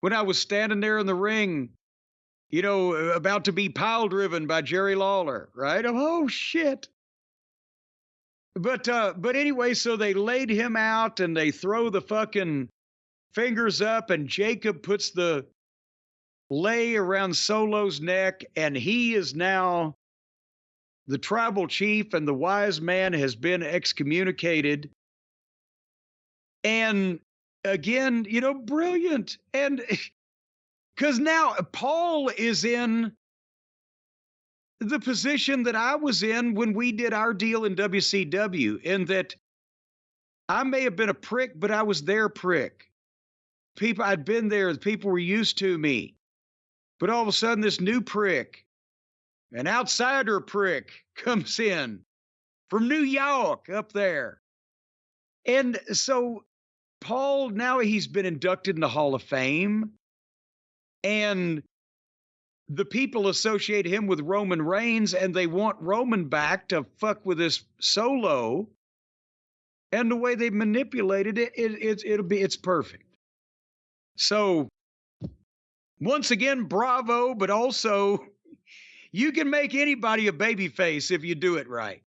When I was standing there in the ring, about to be pile driven by Jerry Lawler, right? Oh, shit. But anyway, so they laid him out and they throw the fucking fingers up, and Jacob puts the lei around Solo's neck, and he is now the tribal chief, and the wise man has been excommunicated. And again, brilliant. And because now Paul is in the position that I was in when we did our deal in WCW, in that I may have been a prick, but I was their prick. I'd been there, people were used to me. But all of a sudden, this new prick, an outsider prick, comes in from New York up there. And so Paul, now he's been inducted in the Hall of Fame. And the people associate him with Roman Reigns, and they want Roman back to fuck with this Solo. And the way they manipulated it, it's perfect. So once again, bravo, but also you can make anybody a babyface if you do it right.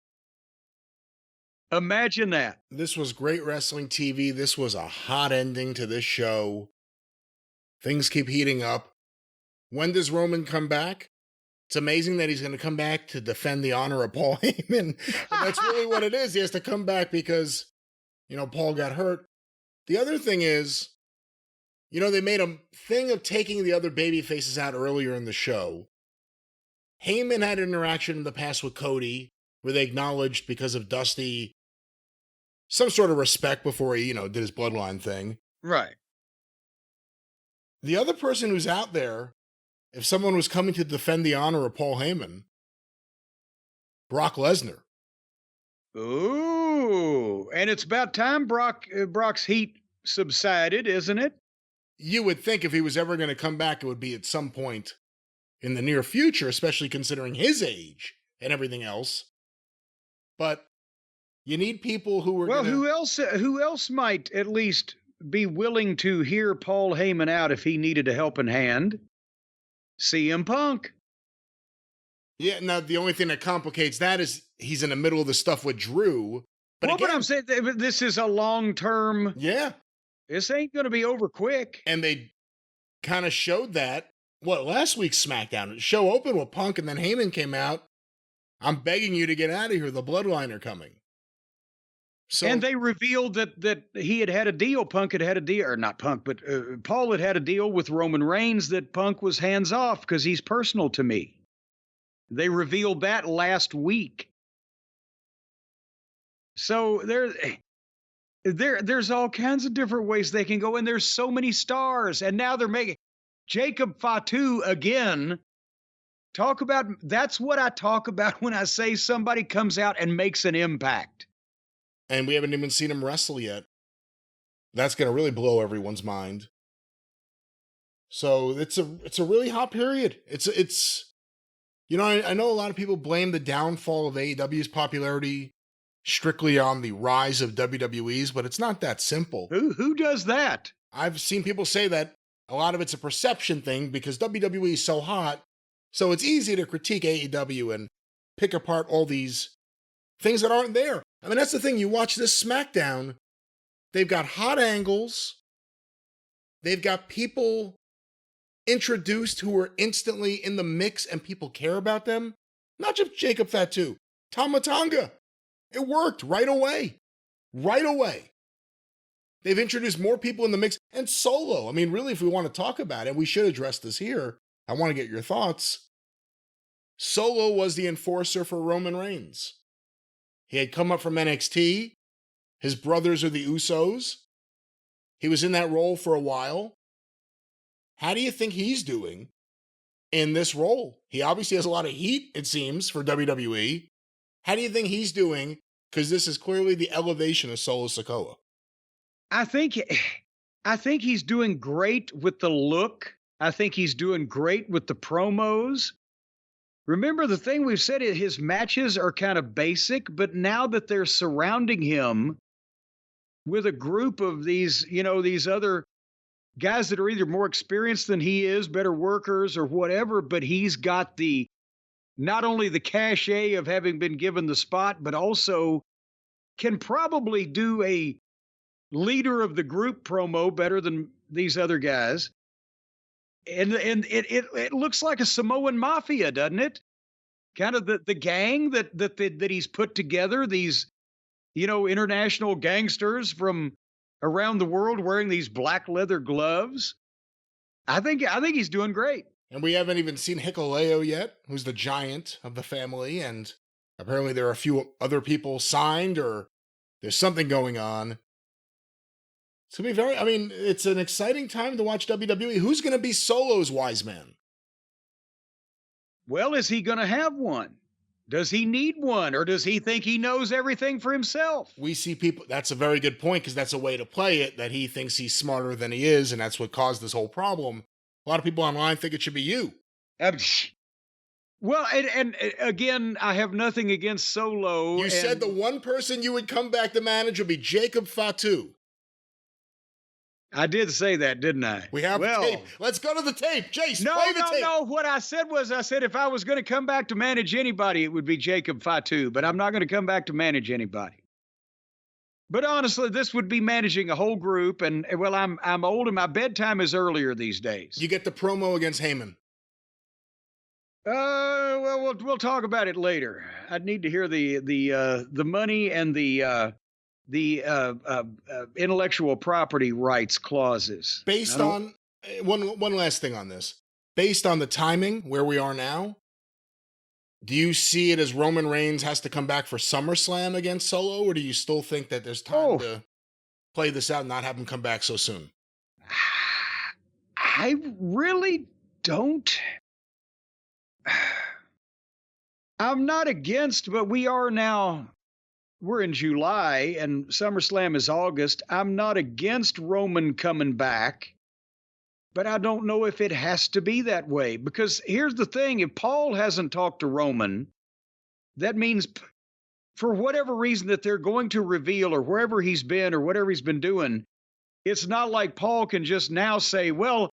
Imagine that. This was great wrestling TV. This was a hot ending to this show. Things keep heating up. When does Roman come back? It's amazing that he's going to come back to defend the honor of Paul Heyman. And that's really what it is. He has to come back because, Paul got hurt. The other thing is, they made a thing of taking the other baby faces out earlier in the show. Heyman had an interaction in the past with Cody where they acknowledged, because of Dusty, some sort of respect before he, did his bloodline thing. Right. The other person who's out there, if someone was coming to defend the honor of Paul Heyman, Brock Lesnar. Ooh, and it's about time Brock's heat subsided, isn't it? You would think if he was ever going to come back, it would be at some point in the near future, especially considering his age and everything else. But you need people who are Well, gonna... who else might at least be willing to hear Paul Heyman out if he needed a helping hand? CM Punk. Yeah, now the only thing that complicates that is he's in the middle of the stuff with Drew. But Well, again, but I'm saying this is a long-term. yeah, This ain't going to be over quick. and they kind of showed that. What, last week's SmackDown? The show opened with Punk, and then Heyman came out. I'm begging you to get out of here. The Bloodline are coming. So, And they revealed that he had a deal. Punk had a deal, or not Punk, but Paul had a deal with Roman Reigns that Punk was hands off because he's personal to me. They revealed that last week. So there's all kinds of different ways they can go, and there's so many stars. And now they're making Jacob Fatu again. That's what I talk about when I say somebody comes out and makes an impact. and we haven't even seen him wrestle yet. That's going to really blow everyone's mind. So it's a really hot period. It's you know, I know a lot of people blame the downfall of AEW's popularity strictly on the rise of WWE's, but it's not that simple. Who does that? I've seen people say that a lot of it's a perception thing because WWE is so hot, so it's easy to critique AEW and pick apart all these things that aren't there. I mean, that's the thing. You watch this SmackDown, they've got hot angles, they've got people introduced who are instantly in the mix and people care about them. Not just Jacob Fatu, Tama Tonga. It worked right away. Right away. They've introduced more people in the mix. And Solo, I mean, really, if we want to talk about it, we should address this here. I want to get your thoughts. Solo was the enforcer for Roman Reigns. He had come up from NXT. His brothers are the Usos. He was in that role for a while. How do you think he's doing in this role? He obviously has a lot of heat, it seems, for WWE. How do you think he's doing? Because this is clearly the elevation of Solo Sikoa. I think he's doing great with the look. I think he's doing great with the promos. Remember, the thing we've said is his matches are kind of basic, but now that they're surrounding him with a group of these other guys that are either more experienced than he is, better workers or whatever, but he's got not only the cachet of having been given the spot, but also can probably do a leader of the group promo better than these other guys. And it looks like a Samoan mafia, doesn't it? Kind of the gang that he's put together, these, international gangsters from around the world wearing these black leather gloves. I think he's doing great. And we haven't even seen Heckel yet, who's the giant of the family, and apparently there are a few other people signed, or there's something going on. It's going to be it's an exciting time to watch WWE. Who's going to be Solo's wise man? Well, is he going to have one? Does he need one? Or does he think he knows everything for himself? We see people, that's a very good point, because that's a way to play it, that he thinks he's smarter than he is, and that's what caused this whole problem. A lot of people online think it should be you. Well, and again, I have nothing against Solo. You said the one person you would come back to manage would be Jacob Fatu. I did say that, didn't I? We have the tape. Let's go to the tape. Jace, play the tape. No. What I said was, if I was going to come back to manage anybody, it would be Jacob Fatu. But I'm not going to come back to manage anybody. But honestly, this would be managing a whole group. And, well, I'm old and my bedtime is earlier these days. You get the promo against Heyman. Well, we'll talk about it later. I'd need to hear the money and the intellectual property rights clauses. Based on one last thing on this, based on the timing where we are now, do you see it as Roman Reigns has to come back for SummerSlam against Solo, or do you still think that there's time to play this out and not have him come back so soon? I really don't. I'm not against, but we are now we're in July and SummerSlam is August. I'm not against Roman coming back, but I don't know if it has to be that way. Because here's the thing, if Paul hasn't talked to Roman, that means for whatever reason that they're going to reveal, or wherever he's been or whatever he's been doing, it's not like Paul can just now say, well,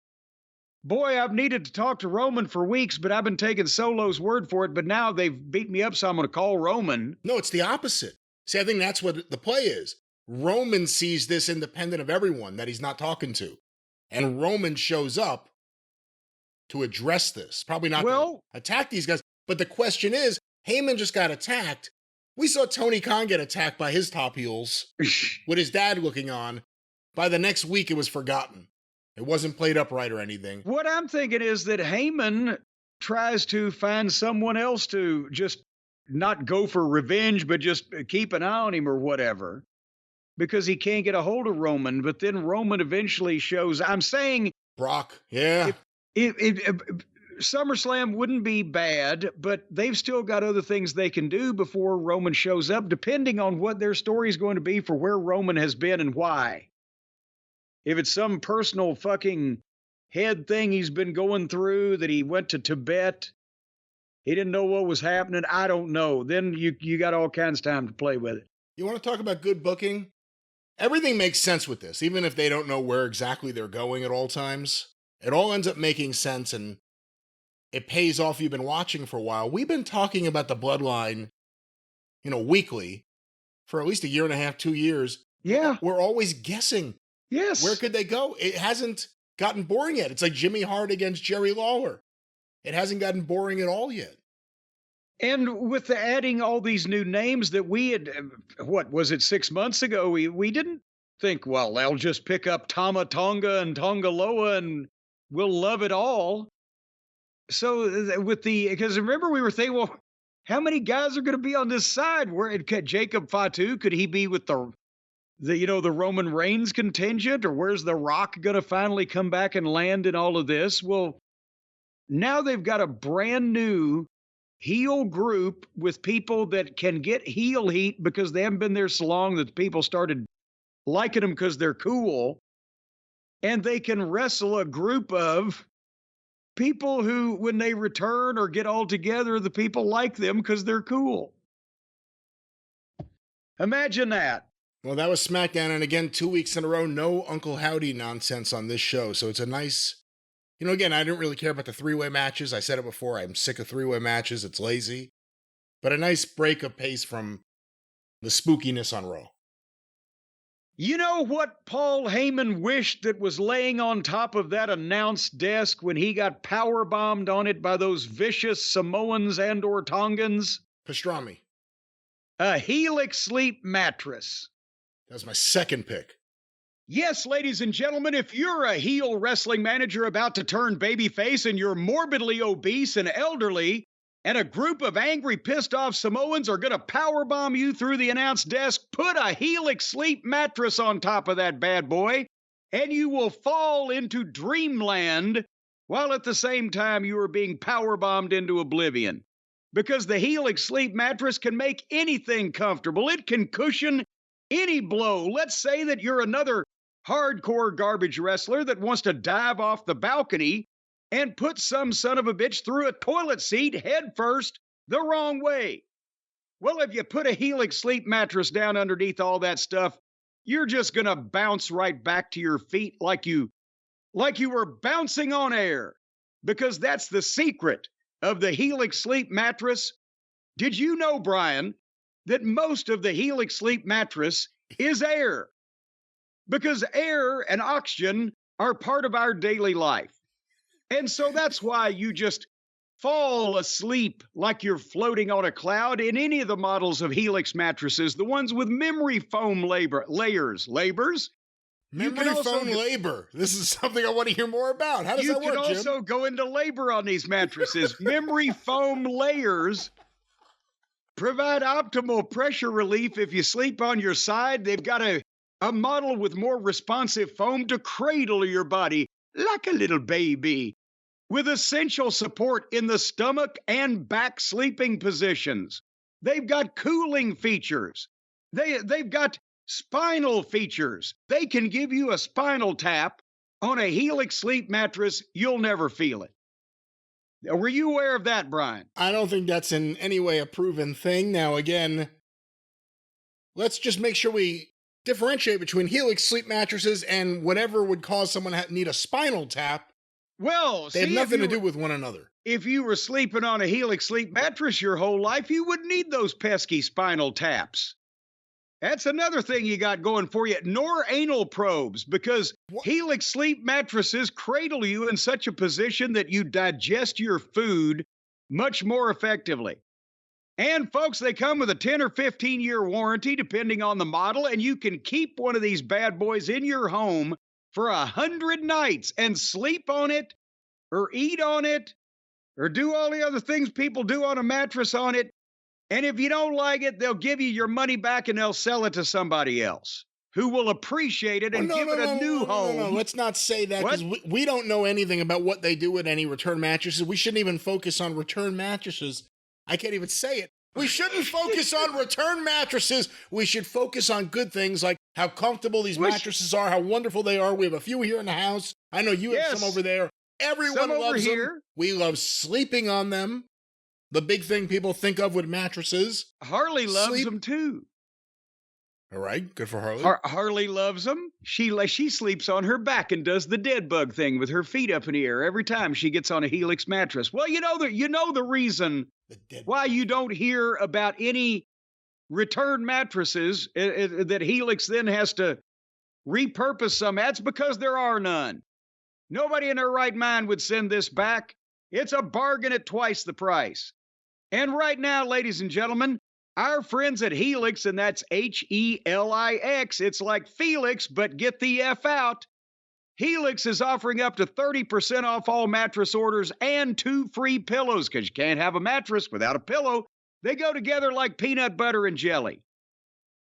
boy, I've needed to talk to Roman for weeks, but I've been taking Solo's word for it, but now they've beat me up, so I'm going to call Roman. No, it's the opposite. See, I think that's what the play is. Roman sees this independent of everyone that he's not talking to. And Roman shows up to address this. Probably not to attack these guys. But the question is, Heyman just got attacked. We saw Tony Khan get attacked by his top heels with his dad looking on. By the next week, it was forgotten. It wasn't played up right or anything. What I'm thinking is that Heyman tries to find someone else to just not go for revenge, but just keep an eye on him or whatever, because he can't get a hold of Roman. But then Roman eventually shows. I'm saying Brock, yeah. If SummerSlam wouldn't be bad, but they've still got other things they can do before Roman shows up, depending on what their story is going to be for where Roman has been and why. If it's some personal fucking head thing he's been going through, that he went to Tibet, he didn't know what was happening, I don't know. Then you got all kinds of time to play with it. You want to talk about good booking? Everything makes sense with this, even if they don't know where exactly they're going at all times. It all ends up making sense, and it pays off. You've been watching for a while. We've been talking about the Bloodline, weekly for at least a year and a half, 2 years. Yeah. We're always guessing. Yes. Where could they go? It hasn't gotten boring yet. It's like Jimmy Hart against Jerry Lawler. It hasn't gotten boring at all yet. And with the adding all these new names that we had, what was it, 6 months ago, we didn't think, well, they'll just pick up Tama Tonga and Tongaloa and we'll love it all. So because remember we were thinking, well, how many guys are going to be on this side? Where Jacob Fatu, could he be with the Roman Reigns contingent, or where's The Rock going to finally come back and land in all of this? Well, now they've got a brand new heel group with people that can get heel heat because they haven't been there so long that people started liking them because they're cool. And they can wrestle a group of people who, when they return or get all together, the people like them because they're cool. Imagine that. Well, that was SmackDown, and again, 2 weeks in a row, no Uncle Howdy nonsense on this show. So it's a nice, again, I didn't really care about the three-way matches. I said it before, I'm sick of three-way matches. It's lazy. But a nice break of pace from the spookiness on Raw. You know what Paul Heyman wished that was laying on top of that announce desk when he got powerbombed on it by those vicious Samoans and or Tongans? Pastrami. A Helix sleep mattress. That's my second pick. Yes, ladies and gentlemen, if you're a heel wrestling manager about to turn babyface and you're morbidly obese and elderly, and a group of angry, pissed-off Samoans are going to powerbomb you through the announce desk, put a Helix sleep mattress on top of that bad boy, and you will fall into dreamland while at the same time you are being powerbombed into oblivion. Because the Helix sleep mattress can make anything comfortable. It can cushion any blow. Let's say that you're another hardcore garbage wrestler that wants to dive off the balcony and put some son of a bitch through a toilet seat head first the wrong way. Well, if you put a Helix sleep mattress down underneath all that stuff, you're just going to bounce right back to your feet like you were bouncing on air, because that's the secret of the Helix sleep mattress. Did you know, Brian, that most of the Helix sleep mattress is air? Because air and oxygen are part of our daily life. And so that's why you just fall asleep like you're floating on a cloud in any of the models of Helix mattresses, the ones with memory foam layers. Memory foam labor. This is something I want to hear more about. How does that work, Jim? You can also go into labor on these mattresses. Memory foam layers provide optimal pressure relief if you sleep on your side. They've got a model with more responsive foam to cradle your body like a little baby, with essential support in the stomach and back sleeping positions. They've got cooling features They've got spinal features. They can give you a spinal tap on a Helix sleep mattress. You'll never feel it. Were you aware of that, Brian? I don't think that's in any way a proven thing. Now, again, let's just make sure we differentiate between Helix sleep mattresses and whatever would cause someone to need a spinal tap. Well, they have nothing to do with one another. If you were sleeping on a Helix sleep mattress your whole life, you wouldn't need those pesky spinal taps. That's another thing you got going for you. Nor anal probes, because Helix sleep mattresses cradle you in such a position that you digest your food much more effectively. And folks, they come with a 10 or 15-year warranty, depending on the model, and you can keep one of these bad boys in your home for 100 nights and sleep on it, or eat on it, or do all the other things people do on a mattress on it. And if you don't like it, they'll give you your money back and they'll sell it to somebody else who will appreciate it and give it a new home. No, let's not say that, because we don't know anything about what they do with any return mattresses. We shouldn't even focus on return mattresses. I can't even say it. We shouldn't focus on return mattresses. We should focus on good things like how comfortable these mattresses are, how wonderful they are. We have a few here in the house. I know you have some over there. Everyone loves them. We love sleeping on them. The big thing people think of with mattresses. Harley loves them too. All right, good for Harley. Harley loves them. She sleeps on her back and does the dead bug thing with her feet up in the air every time she gets on a Helix mattress. Well, you know the reason why you don't hear about any return mattresses that Helix then has to repurpose some. That's because there are none. Nobody in their right mind would send this back. It's a bargain at twice the price. And right now, ladies and gentlemen, our friends at Helix, and that's Helix, it's like Felix, but get the F out. Helix is offering up to 30% off all mattress orders and 2 free pillows, because you can't have a mattress without a pillow. They go together like peanut butter and jelly.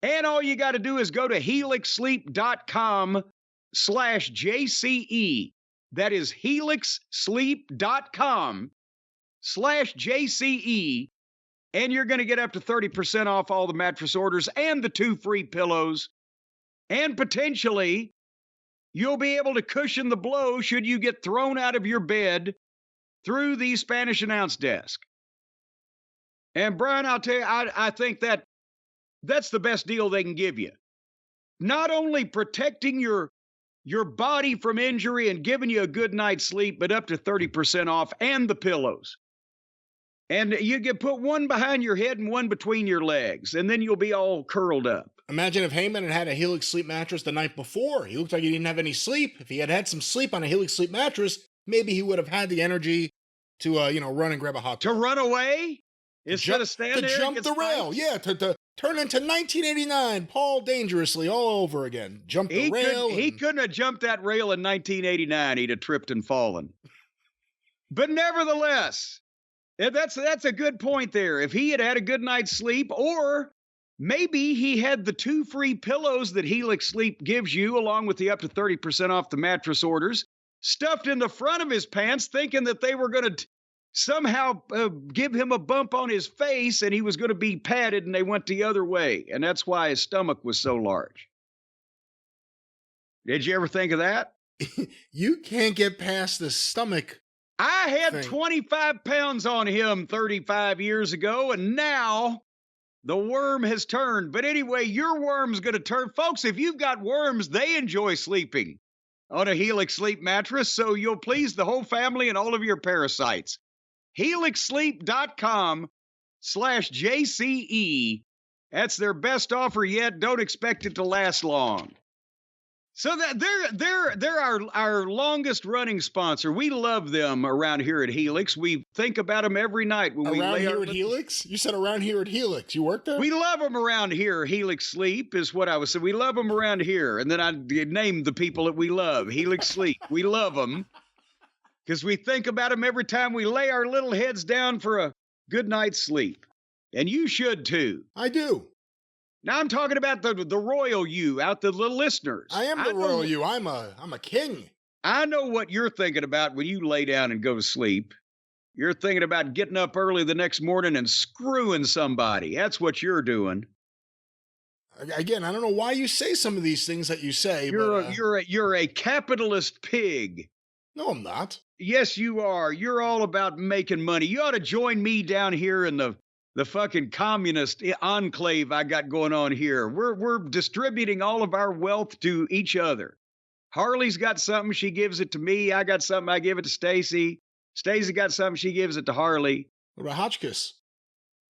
And all you got to do is go to helixsleep.com/JCE. That is helixsleep.com/JCE. And you're going to get up to 30% off all the mattress orders and the 2 free pillows. And potentially, you'll be able to cushion the blow should you get thrown out of your bed through the Spanish announce desk. And Brian, I'll tell you, I think that's the best deal they can give you. Not only protecting your body from injury and giving you a good night's sleep, but up to 30% off and the pillows. And you can put one behind your head and one between your legs, and then you'll be all curled up. Imagine if Heyman had a Helix sleep mattress the night before. He looked like he didn't have any sleep. If he had had some sleep on a Helix sleep mattress, maybe he would have had the energy to, run and grab a hot dog. To run away? Instead of standing there? To jump the rail. Yeah, to turn into 1989, Paul Dangerously all over again. Jump the rail. He couldn't have jumped that rail in 1989. He'd have tripped and fallen. But nevertheless, that's a good point there. If he had had a good night's sleep, or maybe he had the 2 free pillows that Helix Sleep gives you, along with the up to 30% off the mattress orders, stuffed in the front of his pants, thinking that they were going to somehow give him a bump on his face and he was going to be padded, and they went the other way. And that's why his stomach was so large. Did you ever think of that? You can't get past the stomach. I had 25 pounds on him 35 years ago, and now the worm has turned. But anyway, your worm's going to turn. Folks, if you've got worms, they enjoy sleeping on a Helix Sleep mattress, so you'll please the whole family and all of your parasites. helixsleep.com/JCE. That's their best offer yet. Don't expect it to last long. So that they're our longest running sponsor. We love them around here at Helix. We think about them every night when we lay around here at Helix. You said around here at Helix. You work there? We love them around here. Helix Sleep is what I was saying. We love them around here, and then I named the people that we love. Helix Sleep. We love them because we think about them every time we lay our little heads down for a good night's sleep, and you should too. I do. Now I'm talking about the royal you out the listeners. I am the royal you. I'm a king. I know what you're thinking about when you lay down and go to sleep. You're thinking about getting up early the next morning and screwing somebody. That's what you're doing. Again, I don't know why you say some of these things that you say. You're a capitalist pig. No, I'm not. Yes, you are. You're all about making money. You ought to join me down here in the fucking communist enclave I got going on here. We're distributing all of our wealth to each other. Harley's got something, she gives it to me. I got something, I give it to Stacy. Stacy got something, she gives it to Harley. What about Hotchkiss?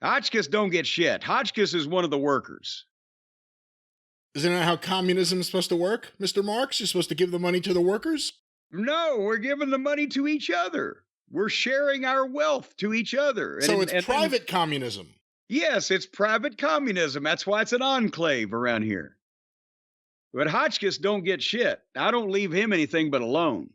Hotchkiss don't get shit. Hotchkiss is one of the workers. Isn't that how communism is supposed to work, Mr. Marx? You're supposed to give the money to the workers? No, we're giving the money to each other. We're sharing our wealth to each other. So it's private communism. Yes, it's private communism. That's why it's an enclave around here. But Hotchkiss don't get shit. I don't leave him anything but a loan.